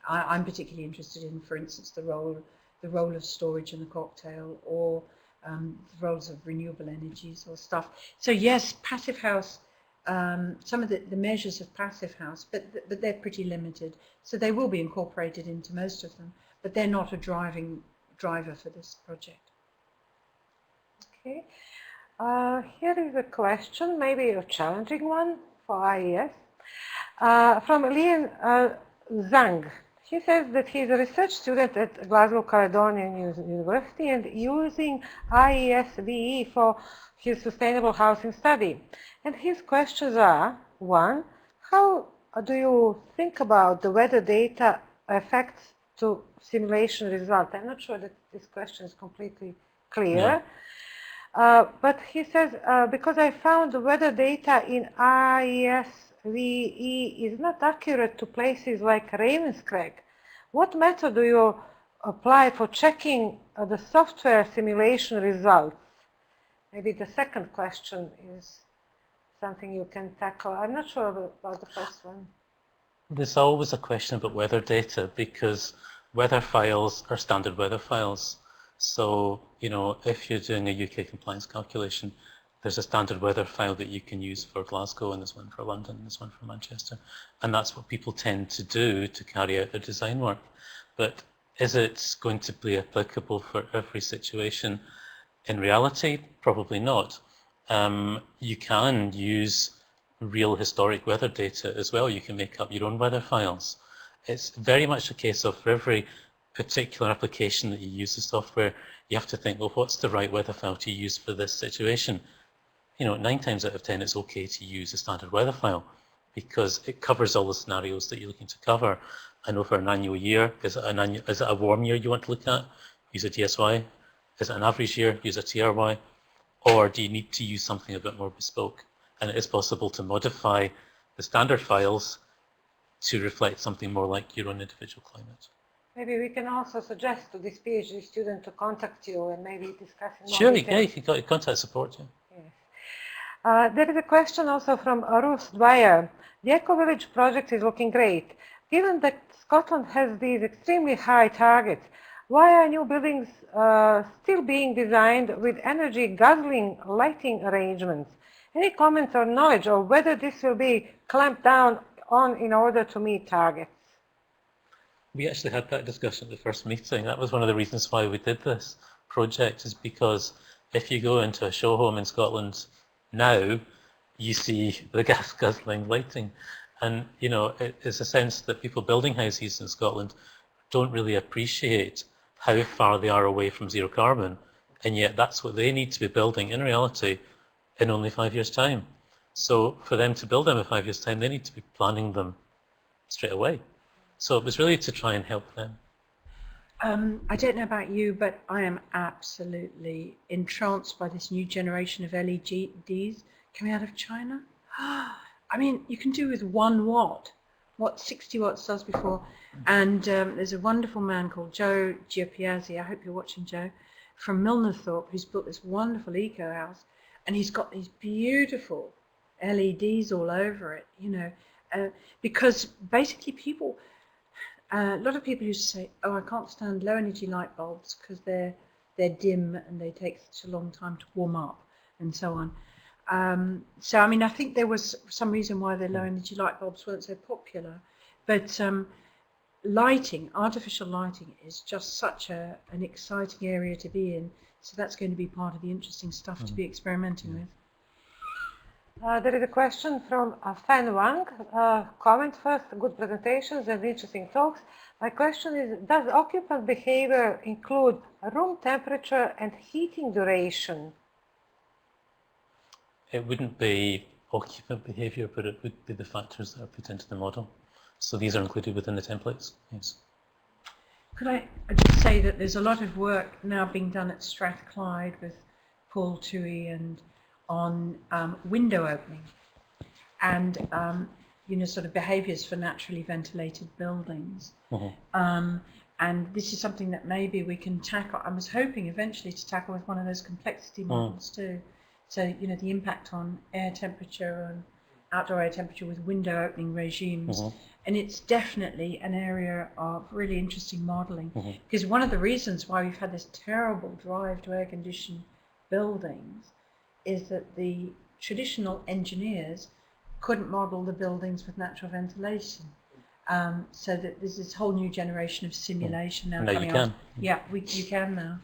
I'm particularly interested in, for instance, the role of storage in the cocktail, or the roles of renewable energies or stuff. So yes, passive house, some of the measures of passive house, but they're pretty limited. So they will be incorporated into most of them, but they're not a driver for this project. Okay. Here is a question, maybe a challenging one for IES. From Lian Zhang. He says that he's a research student at Glasgow Caledonian University and using IES Ltd for his sustainable housing study. And his questions are: one, how do you think about the weather data effects to simulation result? I'm not sure that this question is completely clear. No. But he says, because I found the weather data in IES VE is not accurate to places like Ravenscraig. What method do you apply for checking the software simulation results? Maybe the second question is something you can tackle. I'm not sure about the first one. There's always a question about weather data because weather files are standard weather files. So, if you're doing a UK compliance calculation, there's a standard weather file that you can use for Glasgow, and there's one for London, and there's one for Manchester. And that's what people tend to do to carry out their design work. But is it going to be applicable for every situation? In reality, probably not. You can use real historic weather data as well. You can make up your own weather files. It's very much a case of for every particular application that you use the software, you have to think, well, what's the right weather file to use for this situation? 9 times out of 10, it's okay to use a standard weather file because it covers all the scenarios that you're looking to cover. I know for an annual year, is it a warm year you want to look at? Use a TSY. Is it an average year? Use a TRY. Or do you need to use something a bit more bespoke? And it is possible to modify the standard files to reflect something more like your own individual climate. Maybe we can also suggest to this PhD student to contact you and maybe discuss in more Sure, detail. you can got contact support. Yeah. Yes. There is a question also from Ruth Dwyer. The Eco Village project is looking great. Given that Scotland has these extremely high targets, why are new buildings still being designed with energy guzzling lighting arrangements? Any comments or knowledge of whether this will be clamped down on in order to meet targets? We actually had that discussion at the first meeting. That was one of the reasons why we did this project, is because if you go into a show home in Scotland now, you see the gas guzzling lighting. And, you know, it's a sense that people building houses in Scotland don't really appreciate how far they are away from zero carbon. And yet that's what they need to be building in reality in only 5 years' time. So for them to build them in 5 years' time, they need to be planning them straight away. So it was really to try and help them. I don't know about you, but I am absolutely entranced by this new generation of LEDs coming out of China. I mean, you can do with 1 watt what 60 watts does before. And there's a wonderful man called Joe Giapiazzi, I hope you're watching, Joe, from Milnerthorpe, who's built this wonderful eco house, and he's got these beautiful LEDs all over it, you know, because basically people, a lot of people used to say, oh, I can't stand low energy light bulbs because they're dim and they take such a long time to warm up and so on. So, I mean, I think there was some reason why the low energy light bulbs weren't so popular, but lighting, artificial lighting is just such an exciting area to be in. So that's going to be part of the interesting stuff to be experimenting with. There is a question from Fan Wang. Comment first, good presentations and interesting talks. My question is, does occupant behavior include room temperature and heating duration? It wouldn't be occupant behavior, but it would be the factors that are put into the model. So these are included within the templates, yes. Could I just say that there's a lot of work now being done at Strathclyde with Paul Toohey and on window opening and you know, sort of behaviours for naturally ventilated buildings. And this is something that maybe we can tackle. I was hoping eventually to tackle with one of those complexity models too. So, you know, the impact on air temperature and outdoor air temperature with window opening regimes. And it's definitely an area of really interesting modelling. Because one of the reasons why we've had this terrible drive to air conditioned buildings is that the traditional engineers couldn't model the buildings with natural ventilation. So that there's this whole new generation of simulation now coming you can. on. Yeah, you can now.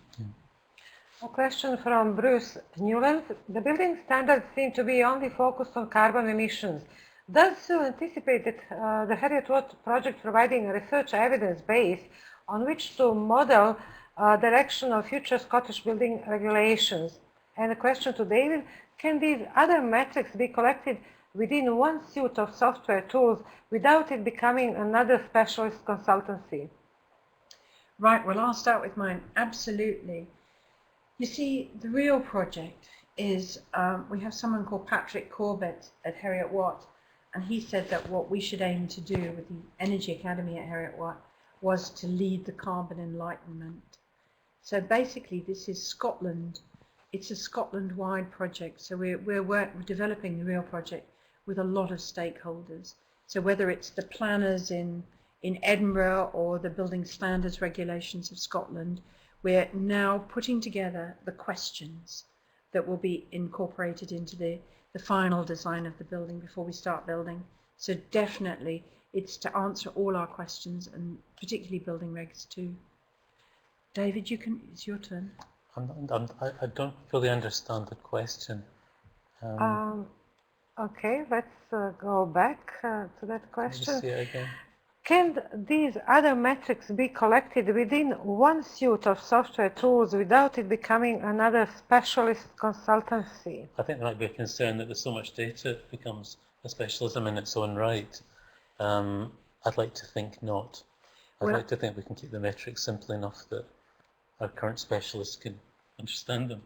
A question from Bruce Newland. The building standards seem to be only focused on carbon emissions. Does you anticipate that the Heriot project providing a research evidence base on which to model direction of future Scottish building regulations? And a question to David, can these other metrics be collected within one suite of software tools without it becoming another specialist consultancy? Right, well, I'll start with mine. Absolutely. You see, the real project is, we have someone called Patrick Corbett at Heriot Watt, and he said that what we should aim to do with the Energy Academy at Heriot Watt was to lead the carbon enlightenment. So basically, this is Scotland. It's a Scotland-wide project, so we're developing the real project with a lot of stakeholders. So whether it's the planners in Edinburgh or the building standards regulations of Scotland, we're now putting together the questions that will be incorporated into the final design of the building before we start building. So definitely it's to answer all our questions, and particularly building regs too. David, it's your turn. I don't fully understand the question. Okay, let's go back to that question. Just see it again. Can these other metrics be collected within one suite of software tools without it becoming another specialist consultancy? I think there might be a concern that there's so much data it becomes a specialism in its own right. I'd like to think not. I'd like to think we can keep the metrics simple enough that our current specialists can understand them.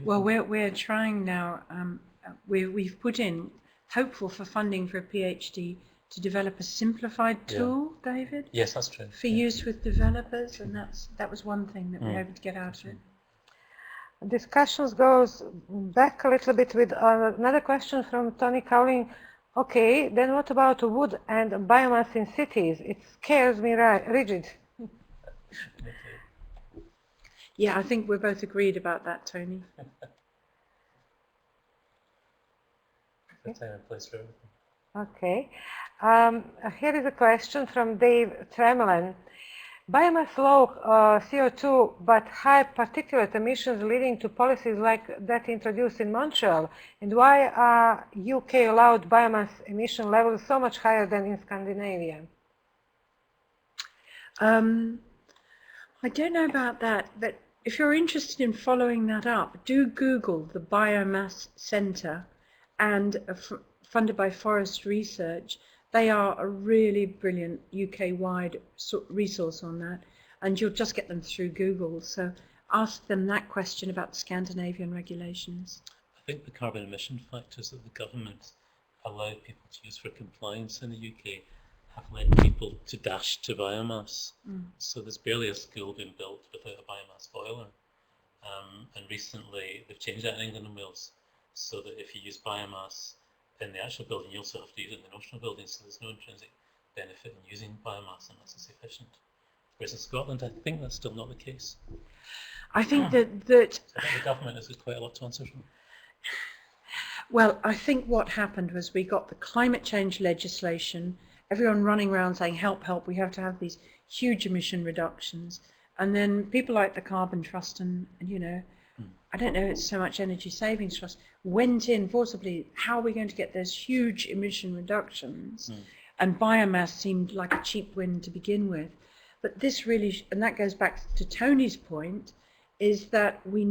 Well, we're trying now, we've put in, hopeful for funding for a PhD, to develop a simplified tool, David? Yes, that's true. For use with developers, and that was one thing that we were able to get out of it. Discussions goes back a little bit with another question from Tony Cowling. Okay, then what about wood and biomass in cities? It scares me rigid. Yeah, I think we're both agreed about that, Tony. The time and place for everything. Okay. Here is a question from Dave Tremelin. Biomass low CO2 but high particulate emissions leading to policies like that introduced in Montreal? And why are UK allowed biomass emission levels so much higher than in Scandinavia? I don't know about that, but if you're interested in following that up, do Google the Biomass Centre and funded by Forest Research. They are a really brilliant UK-wide resource on that, and you'll just get them through Google. So ask them that question about Scandinavian regulations. I think the carbon emission factors that the government allow people to use for compliance in the UK have led people to dash to biomass. So there's barely a school being built without a biomass boiler. And recently they've changed that in England and Wales, so that if you use biomass in the actual building, you also have to use it in the notional building, so there's no intrinsic benefit in using biomass unless it's efficient. Whereas in Scotland, I think that's still not the case. I think that I think the government has quite a lot to answer for. Well, I think what happened was we got the climate change legislation, everyone running around saying, help, help, we have to have these huge emission reductions. And then people like the Carbon Trust and you know, I don't know, it's so much Energy Savings Trust, went in forcibly, how are we going to get those huge emission reductions? And biomass seemed like a cheap win to begin with. But this really, and that goes back to Tony's point, is that we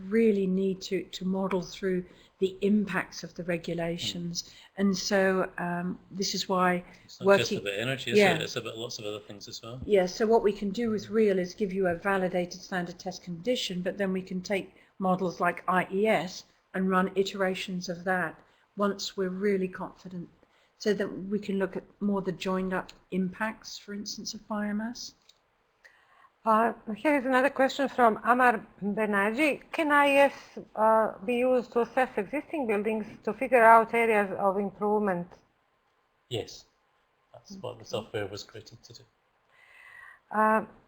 really need to model through the impacts of the regulations. And so this is why it's not just about energy, it's about lots of other things as well. Yeah, so what we can do with REAL is give you a validated standard test condition, but then we can take models like IES and run iterations of that once we're really confident, so that we can look at more the joined up impacts, for instance, of biomass. Here is another question from Amar Benaji. Can IES be used to assess existing buildings to figure out areas of improvement? Yes, that's what the software was created to do.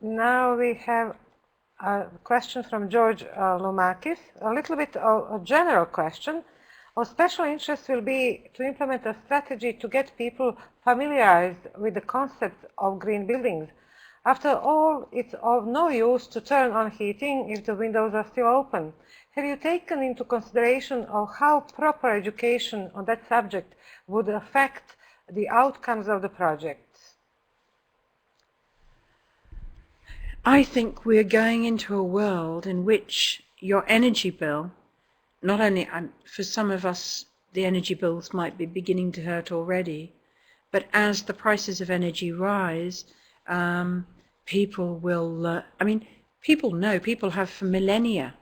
Now we have a question from George Lomakis, a little bit of a general question. Of special interest will be to implement a strategy to get people familiarized with the concept of green buildings. After all, it's of no use to turn on heating if the windows are still open. Have you taken into consideration of how proper education on that subject would affect the outcomes of the project? I think we're going into a world in which your energy bill, not only, for some of us, the energy bills might be beginning to hurt already, but as the prices of energy rise, people will, people have for millennia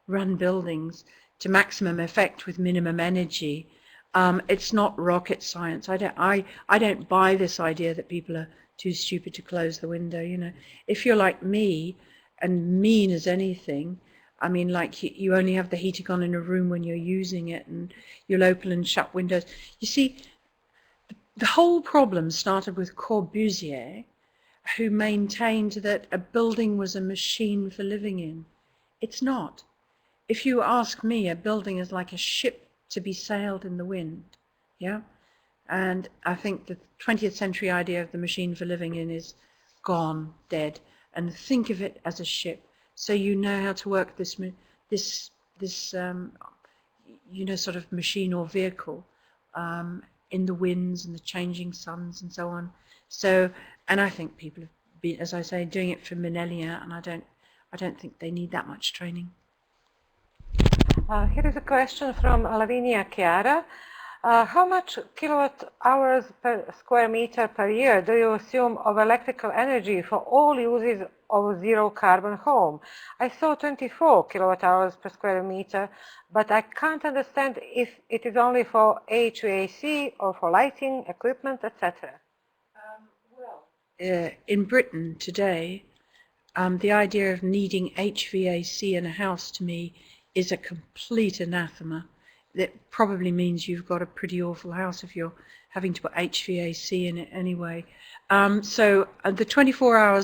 run buildings to maximum effect with minimum energy. It's not rocket science. I don't buy this idea that people are too stupid to close the window. You know, if you're like me and mean as anything, I mean, like you only have the heating on in a room when you're using it, and you'll open and shut windows. You see, the whole problem started with Corbusier, who maintained that a building was a machine for living in. It's not. If you ask me, a building is like a ship to be sailed in the wind. Yeah? And I think the 20th century idea of the machine for living in is gone, dead. And think of it as a ship, so you know how to work this sort of machine or vehicle in the winds and the changing suns and so on. So, and I think people have been, as I say, doing it for millennia, and I don't think they need that much training. Here is a question from Lavinia Chiara. How much kilowatt hours per square meter per year do you assume of electrical energy for all uses of zero carbon home? I saw 24 kilowatt hours per square meter, but I can't understand if it is only for HVAC or for lighting, equipment, etc. In Britain today, the idea of needing HVAC in a house, to me, is a complete anathema. That probably means you've got a pretty awful house if you're having to put HVAC in it anyway. So the 24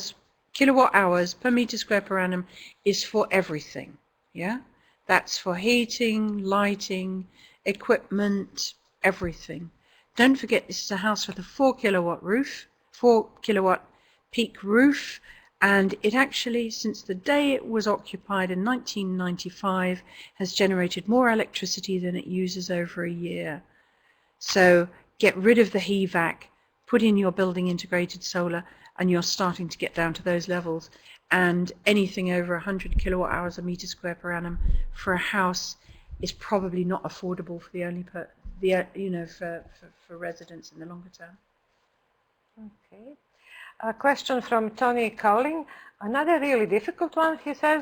kilowatt hours per meter square per annum is for everything. Yeah, that's for heating, lighting, equipment, everything. Don't forget, this is a house with a 4 kilowatt roof, 4 kilowatt peak roof, and it actually, since the day it was occupied in 1995, has generated more electricity than it uses over a year. So get rid of the HVAC, put in your building integrated solar, and you're starting to get down to those levels. And anything over 100 kilowatt hours a meter square per annum for a house is probably not affordable for for residents in the longer term. Okay. A question from Tony Cowling. Another really difficult one. He says,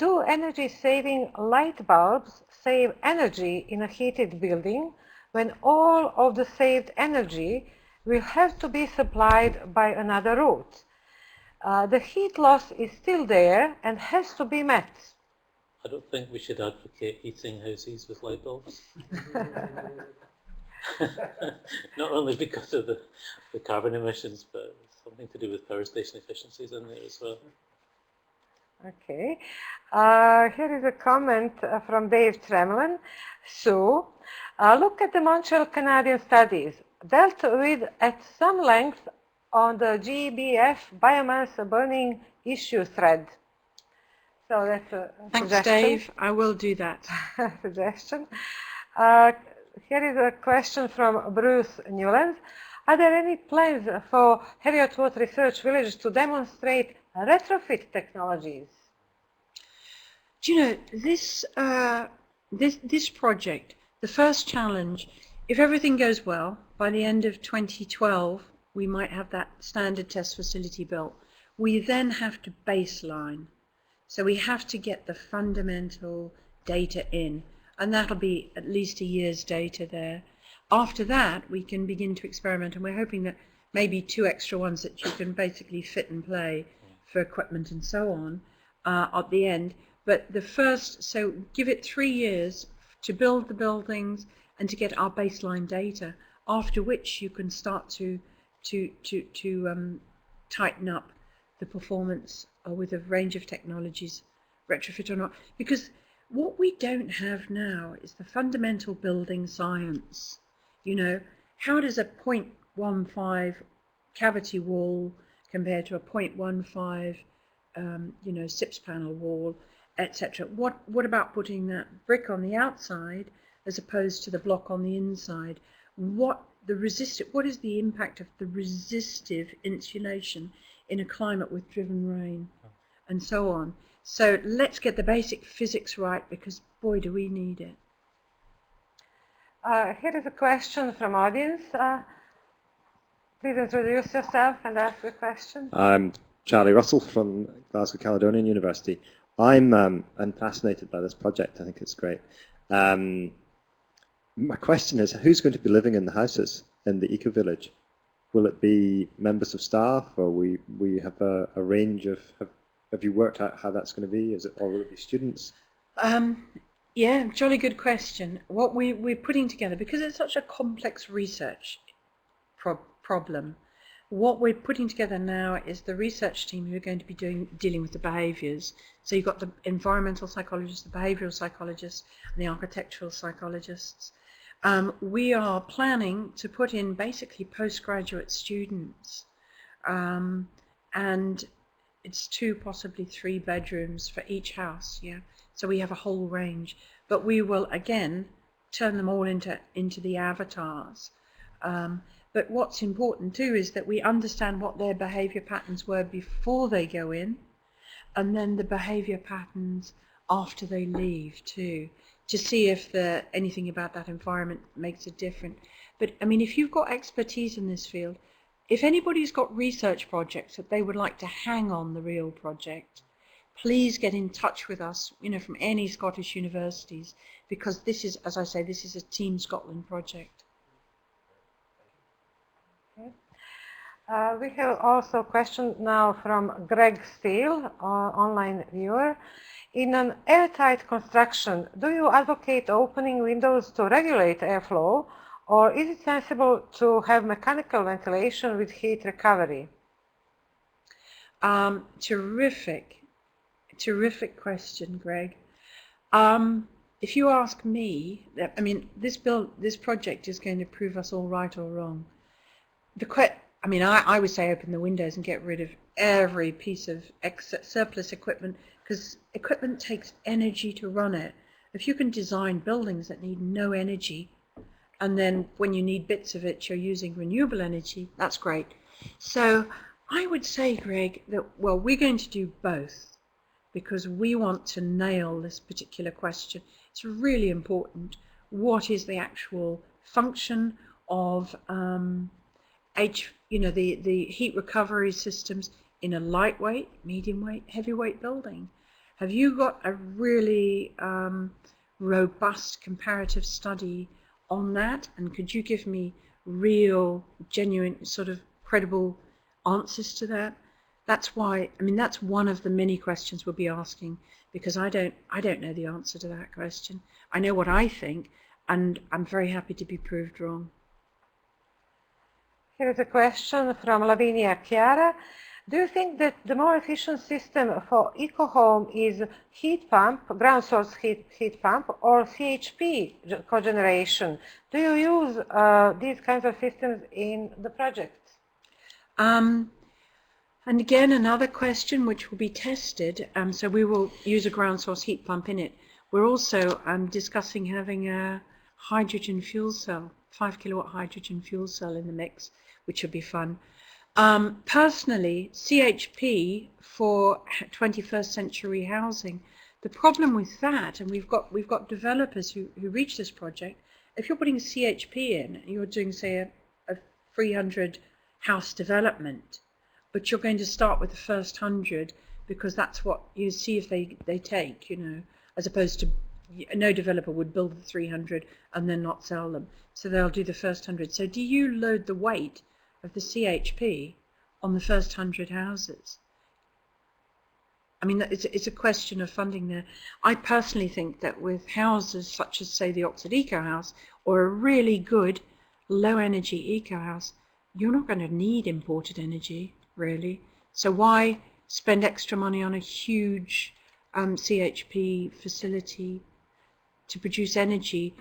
do energy-saving light bulbs save energy in a heated building when all of the saved energy will have to be supplied by another route? The heat loss is still there and has to be met. I don't think we should advocate heating houses with light bulbs. Not only because of the carbon emissions, but something to do with power station efficiencies in there as well. Okay. Here is a comment from Dave Tremlin. So, look at the Montreal Canadian studies dealt with at some length on the GBF biomass burning issue thread. So that's a Thanks, suggestion. Dave. I will do that. Suggestion. Here is a question from Bruce Newlands. Are there any plans for Heriot Watt Research Village to demonstrate retrofit technologies? Do you know, this project, the first challenge, if everything goes well, by the end of 2012, we might have that standard test facility built. We then have to baseline. So we have to get the fundamental data in, and that'll be at least a year's data there. After that, we can begin to experiment, and we're hoping that maybe 2 extra ones that you can basically fit and play for equipment and so on at the end. But the first, so give it 3 years to build the buildings and to get our baseline data, after which you can start to tighten up the performance with a range of technologies, retrofit or not. Because what we don't have now is the fundamental building science. You know, how does a 0.15 cavity wall compare to a 0.15 SIPS panel wall, etc.? What about putting that brick on the outside as opposed to the block on the inside? What is the impact of the resistive insulation in a climate with driven rain, and so on? So let's get the basic physics right, because boy, do we need it. Here is a question from audience. Please introduce yourself and ask the question. I'm Charlie Russell from Glasgow Caledonian University. I'm fascinated by this project. I think it's great. My question is, who's going to be living in the houses in the eco-village? Will it be members of staff, or we have a range of, have you worked out how that's going to be? Or will it be students? Yeah, jolly good question. What we're putting together, because it's such a complex research problem, what we're putting together now is the research team who are going to be dealing with the behaviours. So you've got the environmental psychologists, the behavioural psychologists, and the architectural psychologists. We are planning to put in basically postgraduate students, and it's 2, possibly 3 bedrooms for each house. Yeah, so we have a whole range, but we will again turn them all into the avatars. But what's important too is that we understand what their behaviour patterns were before they go in, and then the behaviour patterns after they leave too, to see if anything about that environment makes it different. But I mean, if you've got expertise in this field, if anybody's got research projects that they would like to hang on the real project, please get in touch with us, from any Scottish universities, because this is, as I say, this is a Team Scotland project. Okay. We have also a question now from Greg Steele, online viewer. In an airtight construction, do you advocate opening windows to regulate airflow, or is it sensible to have mechanical ventilation with heat recovery? Terrific question, Greg. If you ask me, I mean, this project is going to prove us all right or wrong. I mean, I would say open the windows and get rid of every piece of surplus equipment, because equipment takes energy to run it. If you can design buildings that need no energy, and then when you need bits of it, you're using renewable energy, that's great. So I would say, Greg, that, well, we're going to do both because we want to nail this particular question. It's really important. What is the actual function of the heat recovery systems in a lightweight, medium weight, heavyweight building? Have you got a really robust comparative study on that? And could you give me real, genuine, sort of credible answers to that? That's why, I mean, that's one of the many questions we'll be asking, because I don't know the answer to that question. I know what I think, and I'm very happy to be proved wrong. Here is a question from Lavinia Chiara. Do you think that the more efficient system for eco-home is heat pump, ground source heat pump, or CHP cogeneration? Do you use these kinds of systems in the project? And again, another question which will be tested. So we will use a ground source heat pump in it. We're also discussing having a hydrogen fuel cell, 5 kilowatt hydrogen fuel cell in the mix, which would be fun. Personally, CHP for 21st century housing, the problem with that, and we've got developers who reach this project, if you're putting CHP in, you're doing, say, a 300 house development, but you're going to start with the first 100 because that's what you see if they take, as opposed to no developer would build the 300 and then not sell them. So they'll do the first 100. So do you load the weight of the CHP on the first 100 houses? I mean, it's a question of funding there. I personally think that with houses such as, say, the Oxford Eco House or a really good low-energy eco house, you're not going to need imported energy, really. So why spend extra money on a huge CHP facility to produce energy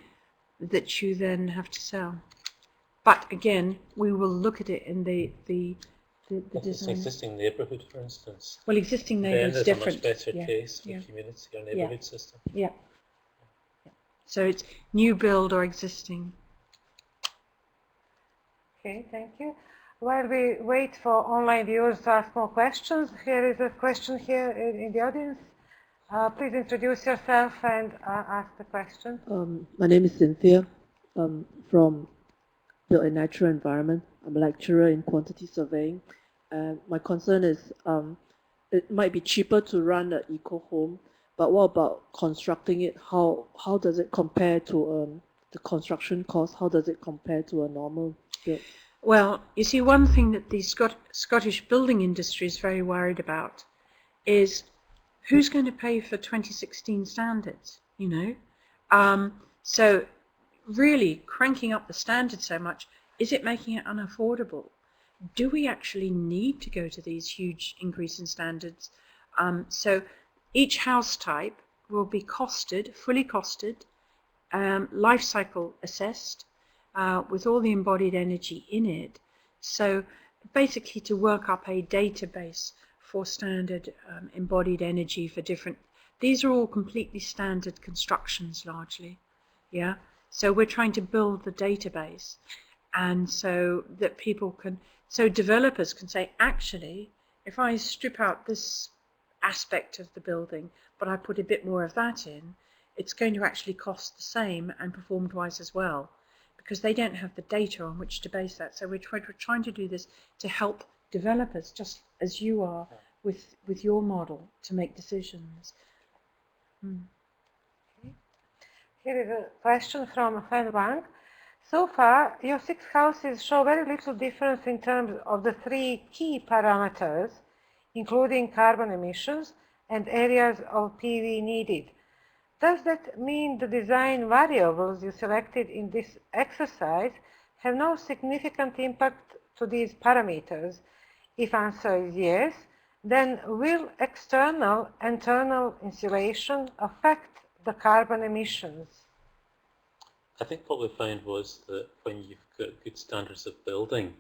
that you then have to sell? But again, we will look at it in the design. Existing neighbourhood, for instance. Well, existing neighbourhood is different. Then there's a much better case for community or neighbourhood system. Yeah. So it's new build or existing. Okay, thank you. While we wait for online viewers to ask more questions, here is a question here in the audience. Please introduce yourself and ask the question. My name is Cynthia from Built in Natural Environment. I'm a lecturer in quantity surveying. My concern is it might be cheaper to run an eco-home, but what about constructing it? How does it compare to the construction cost? How does it compare to a normal build? Well, you see, one thing that the Scottish building industry is very worried about is who's going to pay for 2016 standards, So really cranking up the standards so much, is it making it unaffordable? Do we actually need to go to these huge increase in standards? So each house type will be fully costed, life cycle assessed, with all the embodied energy in it. So basically to work up a database for standard embodied energy for different, these are all completely standard constructions largely, yeah? So we're trying to build the database, and so that so developers can say, actually, if I strip out this aspect of the building, but I put a bit more of that in, it's going to actually cost the same and perform twice as well, because they don't have the data on which to base that. So we're trying to do this to help developers, just as you are with your model, to make decisions. Here is a question from Fan Wang. So far, your 6 houses show very little difference in terms of the 3 key parameters, including carbon emissions and areas of PV needed. Does that mean the design variables you selected in this exercise have no significant impact to these parameters? If answer is yes, then will external internal insulation affect the carbon emissions? I think what we found was that when you've got good standards of building,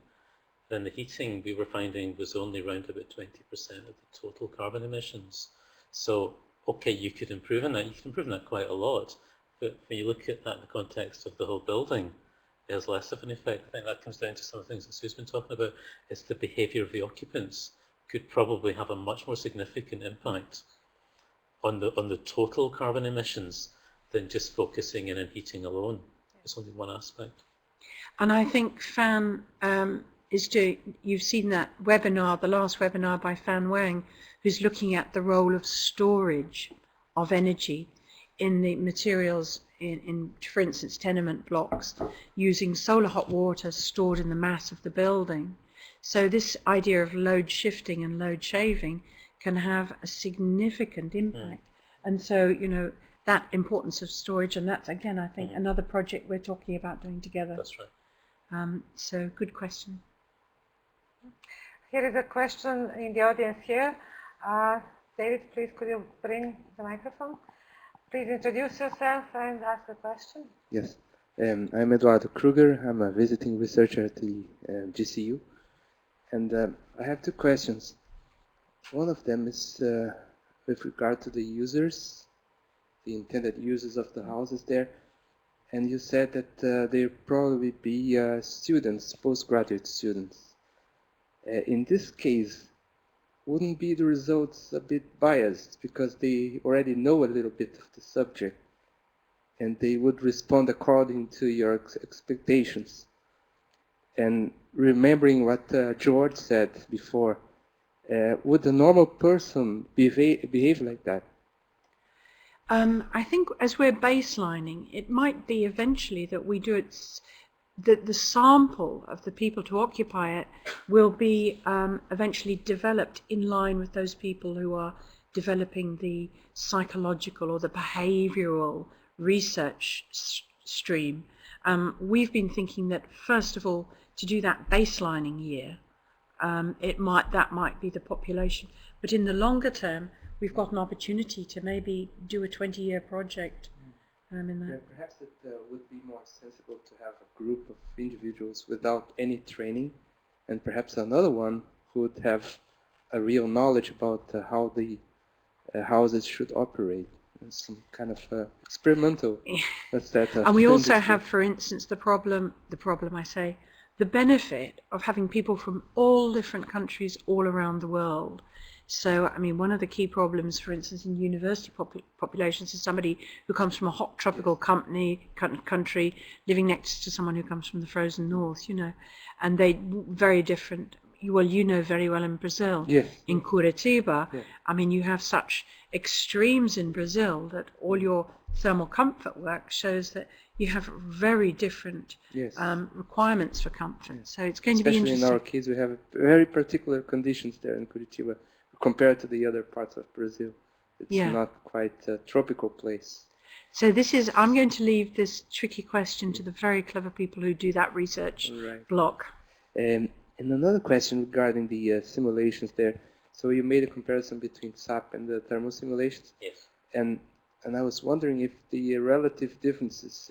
then the heating we were finding was only around about 20% of the total carbon emissions. So, okay, you could improve on that. You can improve on that quite a lot. But when you look at that in the context of the whole building, it has less of an effect. I think that comes down to some of the things that Sue's been talking about. It's the behaviour of the occupants could probably have a much more significant impact on the total carbon emissions than just focusing in on heating alone. It's only one aspect. And I think Fan is doing, you've seen that webinar, the last webinar by Fan Wang, who's looking at the role of storage of energy in the materials in, for instance, tenement blocks, using solar hot water stored in the mass of the building. So this idea of load shifting and load shaving can have a significant impact. And so, you know, that importance of storage, and that's, again, I think, another project we're talking about doing together. That's right. So, good question. Here is a question in the audience here. David, please, could you bring the microphone? Please introduce yourself and ask the question. Yes, I'm Eduardo Kruger. I'm a visiting researcher at the GCU. And I have two questions. One of them is with regard to the users, the intended users of the houses there. And you said that there probably be students, postgraduate students. In this case, wouldn't be the results a bit biased because they already know a little bit of the subject and they would respond according to your expectations? And remembering what George said before, would a normal person behave like that? I think as we're baselining, it might be eventually that we do it, that the sample of the people to occupy it will be eventually developed in line with those people who are developing the psychological or the behavioral research stream. We've been thinking that, first of all, to do that baselining year, that might be the population. But in the longer term, we've got an opportunity to maybe do a 20-year project in that. Yeah, perhaps it would be more sensible to have a group of individuals without any training, and perhaps another one who would have a real knowledge about how the houses should operate. Some kind of experimental. And we also have, for instance, the benefit of having people from all different countries all around the world. So, I mean, one of the key problems, for instance, in university populations is somebody who comes from a hot tropical country living next to someone who comes from the frozen north, you know, and they very different. Well, you know very well in Brazil, yes, in Curitiba, yes. I mean, you have such extremes in Brazil that all your thermal comfort work shows that you have very different yes. Requirements for comfort. Yes. So it's going Especially to be interesting. In our case, we have very particular conditions there in Curitiba compared to the other parts of Brazil. It's not quite a tropical place. So I'm going to leave this tricky question to the very clever people who do that research block. And another question regarding the simulations there. So you made a comparison between SAP and the thermal simulations. Yes. And I was wondering if the relative differences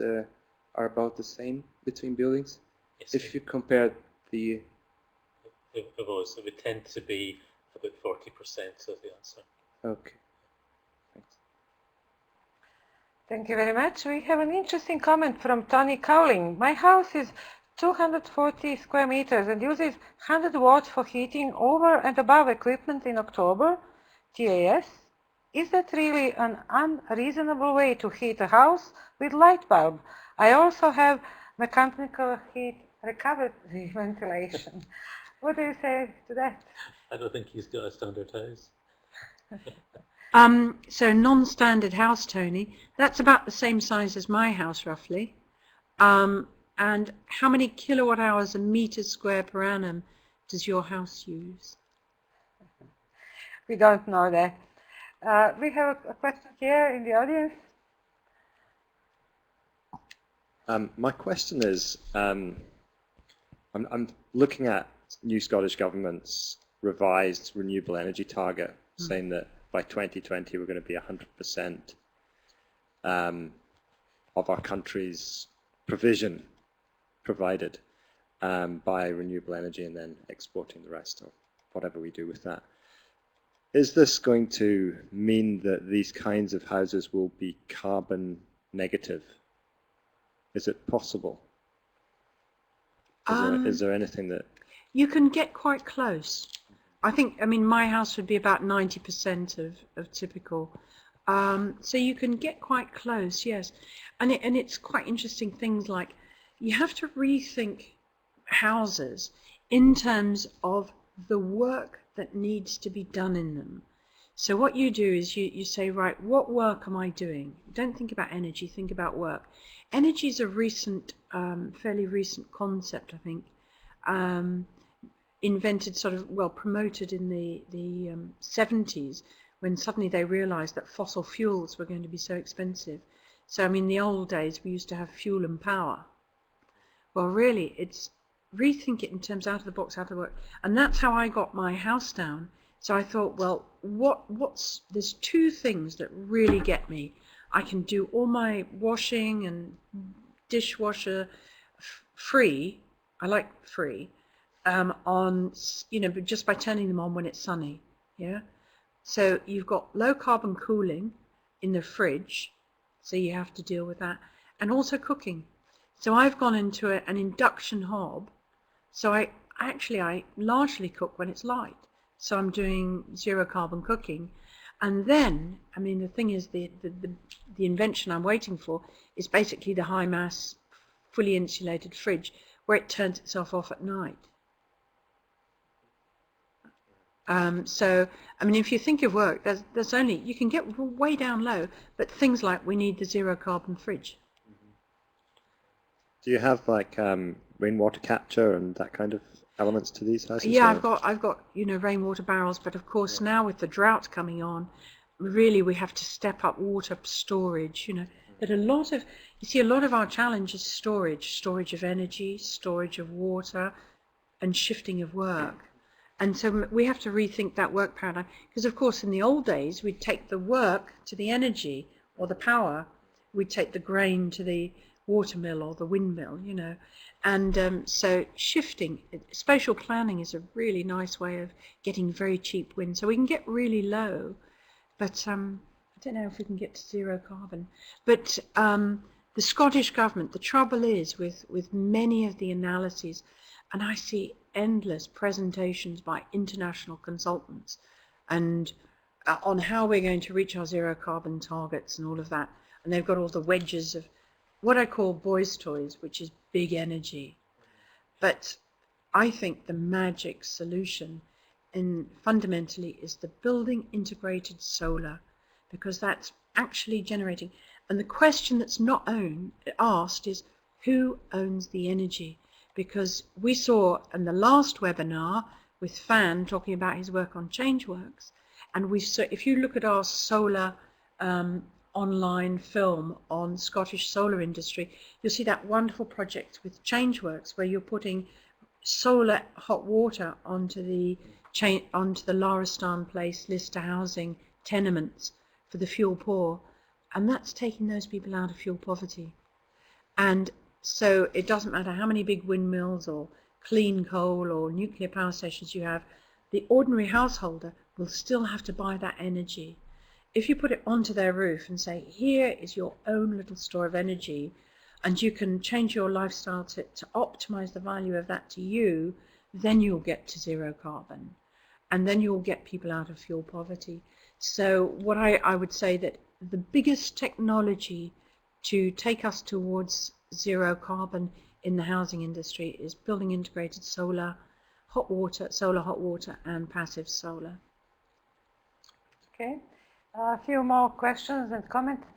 are about the same between buildings. Yes. If you compare the... It would tend to be about 40% of the answer. Okay. Thanks. Thank you very much. We have an interesting comment from Tony Cowling. My house is 240 square meters and uses 100 watts for heating over and above equipment in October, TAS. Is that really an unreasonable way to heat a house with light bulb? I also have mechanical heat recovery ventilation. What do you say to that? I don't think he's got a standard house. So non-standard house, Tony, that's about the same size as my house, roughly. And how many kilowatt hours a meter square per annum does your house use? We don't know that. We have a question here in the audience. My question is, I'm looking at New Scottish Government's revised renewable energy target, saying that by 2020 we're going to be 100% of our country's provided. buy renewable energy and then exporting the rest, or whatever we do with that. Is this going to mean that these kinds of houses will be carbon negative? Is it possible? Is there anything that... You can get quite close. I mean, my house would be about 90% of typical. So you can get quite close, yes. And it's quite interesting things like you have to rethink houses in terms of the work that needs to be done in them. So what you do is you say, right, what work am I doing? Don't think about energy, think about work. Energy is a recent, fairly recent concept, I think, invented sort of, well, promoted in the 70s, when suddenly they realized that fossil fuels were going to be so expensive. So, I mean, in the old days, we used to have fuel and power. Well, really, it's rethink it in terms out of the box, out of the work. And that's how I got my house down. So I thought, well, there's two things that really get me. I can do all my washing and dishwasher free. I like free, on, you know, but just by turning them on when it's sunny. Yeah. So you've got low carbon cooling in the fridge, so you have to deal with that, and also cooking. So I've gone into an induction hob. So I largely cook when it's light. So I'm doing zero carbon cooking. And then, I mean, the thing is, the invention I'm waiting for is basically the high mass, fully insulated fridge where it turns itself off at night. So, I mean, if you think of work, there's only, you can get way down low, but things like we need the zero carbon fridge. Do you have like rainwater capture and that kind of elements to these houses? Yeah, I've got you know, rainwater barrels, but of course now with the drought coming on, really we have to step up water storage. You know, that a lot of, you see, a lot of our challenge is storage of energy, storage of water, and shifting of work. And so we have to rethink that work paradigm, because of course in the old days we'd take the work to the energy or the power, we'd take the grain to the watermill or the windmill, you know. And so shifting, spatial planning is a really nice way of getting very cheap wind. So we can get really low, but I don't know if we can get to zero carbon. But the Scottish government, the trouble is with many of the analyses, and I see endless presentations by international consultants and on how we're going to reach our zero carbon targets and all of that. And they've got all the wedges of what I call boys' toys, which is big energy. But I think the magic solution fundamentally is the building integrated solar, because that's actually generating. And the question that's not asked is, who owns the energy? Because we saw in the last webinar with Fan talking about his work on ChangeWorks, and we saw, if you look at our solar online film on Scottish solar industry, you'll see that wonderful project with ChangeWorks where you're putting solar hot water onto the Laristan Place Lister housing tenements for the fuel poor, and that's taking those people out of fuel poverty. And so it doesn't matter how many big windmills or clean coal or nuclear power stations you have, the ordinary householder will still have to buy that energy. If you put it onto their roof and say, here is your own little store of energy, and you can change your lifestyle to optimize the value of that to you, then you'll get to zero carbon. And then you'll get people out of fuel poverty. So what I would say that the biggest technology to take us towards zero carbon in the housing industry is building integrated solar, hot water, and passive solar. Okay. A few more questions and comments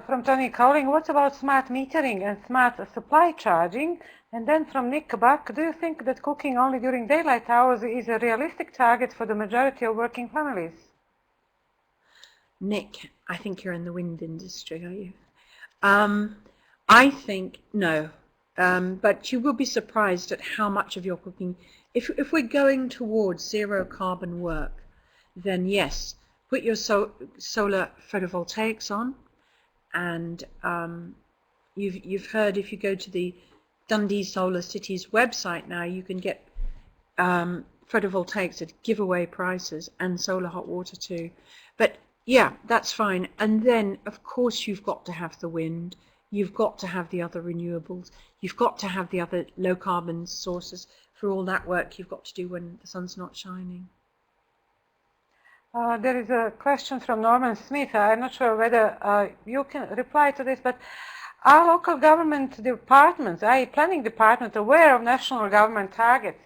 from Tony Cowling. What about smart metering and smart supply charging? And then from Nick Buck, do you think that cooking only during daylight hours is a realistic target for the majority of working families? Nick, I think you're in the wind industry, are you? I think no, but you will be surprised at how much of your cooking, if we're going towards zero carbon work, then yes, put your solar photovoltaics on, and you've heard, if you go to the Dundee Solar City's website now, you can get photovoltaics at giveaway prices and solar hot water too. But yeah, that's fine. And then, of course, you've got to have the wind. You've got to have the other renewables. You've got to have the other low carbon sources for all that work you've got to do when the sun's not shining. There is a question from Norman Smith. I'm not sure whether you can reply to this, but are local government departments, i.e. planning department, aware of national government targets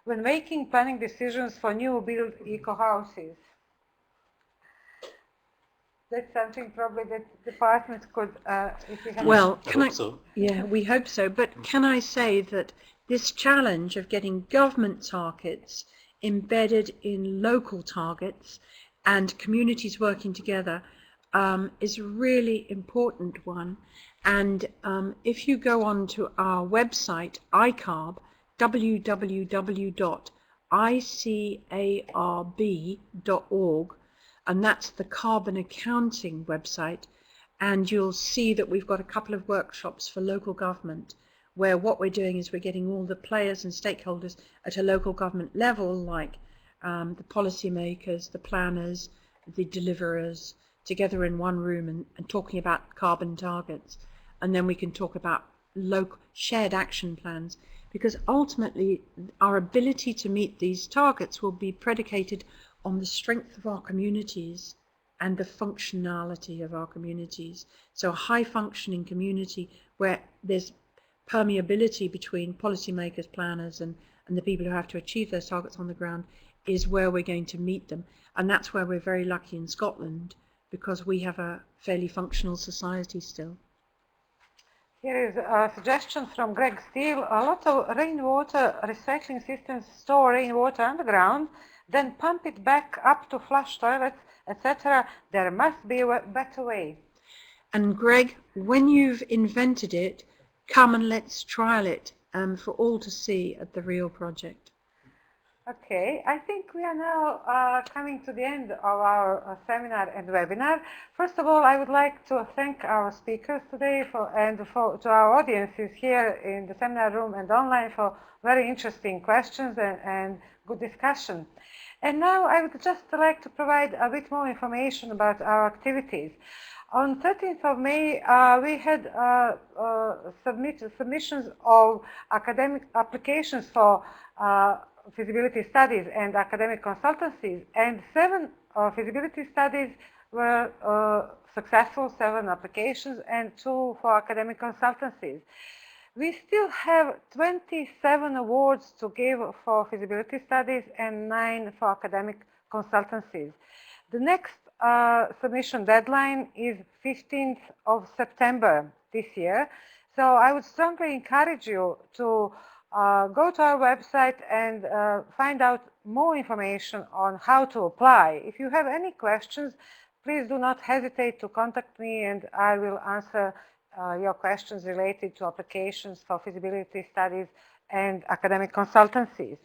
when making planning decisions for new build eco-houses? That's something probably that departments could, if we have... Well, I hope so. Yeah, we hope so. But can I say that this challenge of getting government targets embedded in local targets and communities working together is a really important one. And if you go on to our website, ICARB, www.icarb.org, and that's the carbon accounting website, and you'll see that we've got a couple of workshops for local government where what we're doing is we're getting all the players and stakeholders at a local government level, like the policymakers, the planners, the deliverers, together in one room and talking about carbon targets. And then we can talk about local shared action plans, because ultimately our ability to meet these targets will be predicated on the strength of our communities and the functionality of our communities. So a high functioning community where there's permeability between policymakers, planners and the people who have to achieve those targets on the ground is where we're going to meet them. And that's where we're very lucky in Scotland, because we have a fairly functional society still. Here is a suggestion from Greg Steele. A lot of rainwater recycling systems store rainwater underground, then pump it back up to flush toilets, etc. There must be a better way. And Greg, when you've invented it, come and let's trial it for all to see at the Real project. Okay, I think we are now coming to the end of our seminar and webinar. First of all, I would like to thank our speakers today to our audiences here in the seminar room and online for very interesting questions and good discussion. And now I would just like to provide a bit more information about our activities. On 13th of May, we had submissions of academic applications for feasibility studies and academic consultancies, and 7 feasibility studies were successful, 7 applications, and 2 for academic consultancies. We still have 27 awards to give for feasibility studies and 9 for academic consultancies. The next submission deadline is 15th of September this year. So I would strongly encourage you to go to our website and find out more information on how to apply. If you have any questions, please do not hesitate to contact me, and I will answer your questions related to applications for feasibility studies and academic consultancies.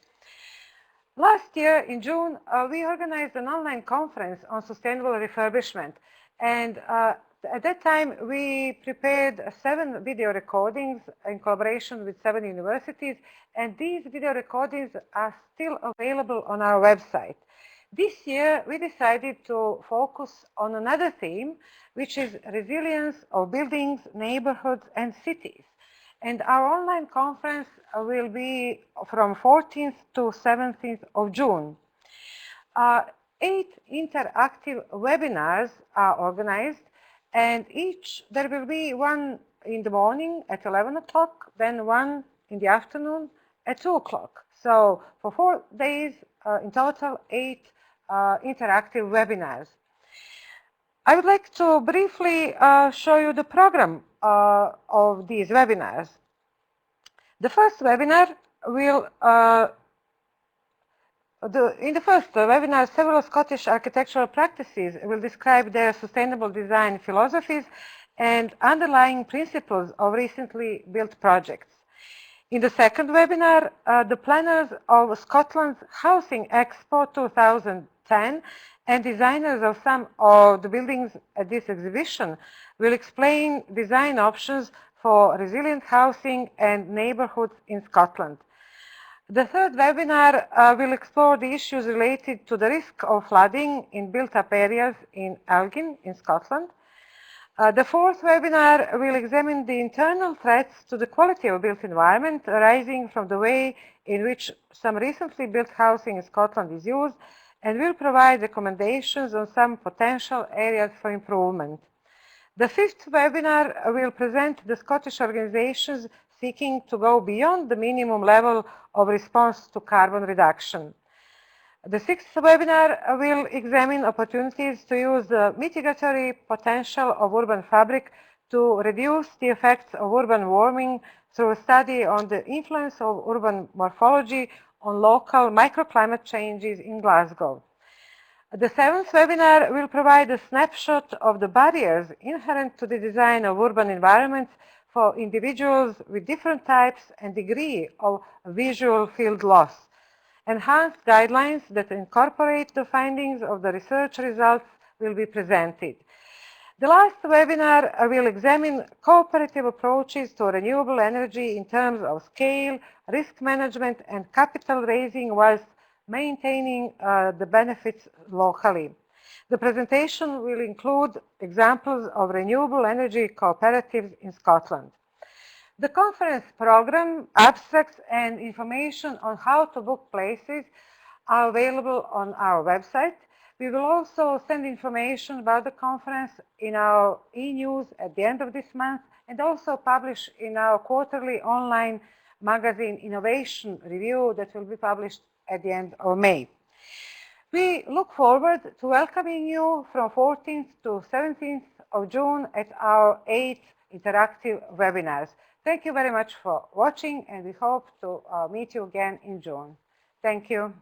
Last year in June, we organized an online conference on sustainable refurbishment, and at that time we prepared 7 video recordings in collaboration with 7 universities, and these video recordings are still available on our website. This year we decided to focus on another theme, which is resilience of buildings, neighborhoods and cities. And our online conference will be from 14th to 17th of June. 8 interactive webinars are organized, and there will be one in the morning at 11 o'clock, then one in the afternoon at 2 o'clock. So for 4 days, in total, 8 interactive webinars. I would like to briefly show you the program of these webinars. The first webinar will, in the first webinar, several Scottish architectural practices will describe their sustainable design philosophies and underlying principles of recently built projects. In the second webinar, the planners of Scotland's Housing Expo 2010 and designers of some of the buildings at this exhibition will explain design options for resilient housing and neighborhoods in Scotland. The third webinar will explore the issues related to the risk of flooding in built-up areas in Elgin in Scotland. The fourth webinar will examine the internal threats to the quality of built environment arising from the way in which some recently built housing in Scotland is used, and will provide recommendations on some potential areas for improvement. The fifth webinar will present the Scottish organisations seeking to go beyond the minimum level of response to carbon reduction. The sixth webinar will examine opportunities to use the mitigatory potential of urban fabric to reduce the effects of urban warming through a study on the influence of urban morphology on local microclimate changes in Glasgow. The seventh webinar will provide a snapshot of the barriers inherent to the design of urban environments for individuals with different types and degree of visual field loss. Enhanced guidelines that incorporate the findings of the research results will be presented. The last webinar will examine cooperative approaches to renewable energy in terms of scale, risk management, and capital raising whilst maintaining the benefits locally. The presentation will include examples of renewable energy cooperatives in Scotland. The conference program, abstracts, and information on how to book places are available on our website. We will also send information about the conference in our e-news at the end of this month, and also publish in our quarterly online magazine Innovation Review that will be published at the end of May. We look forward to welcoming you from 14th to 17th of June at our 8 interactive webinars. Thank you very much for watching, and we hope to meet you again in June. Thank you.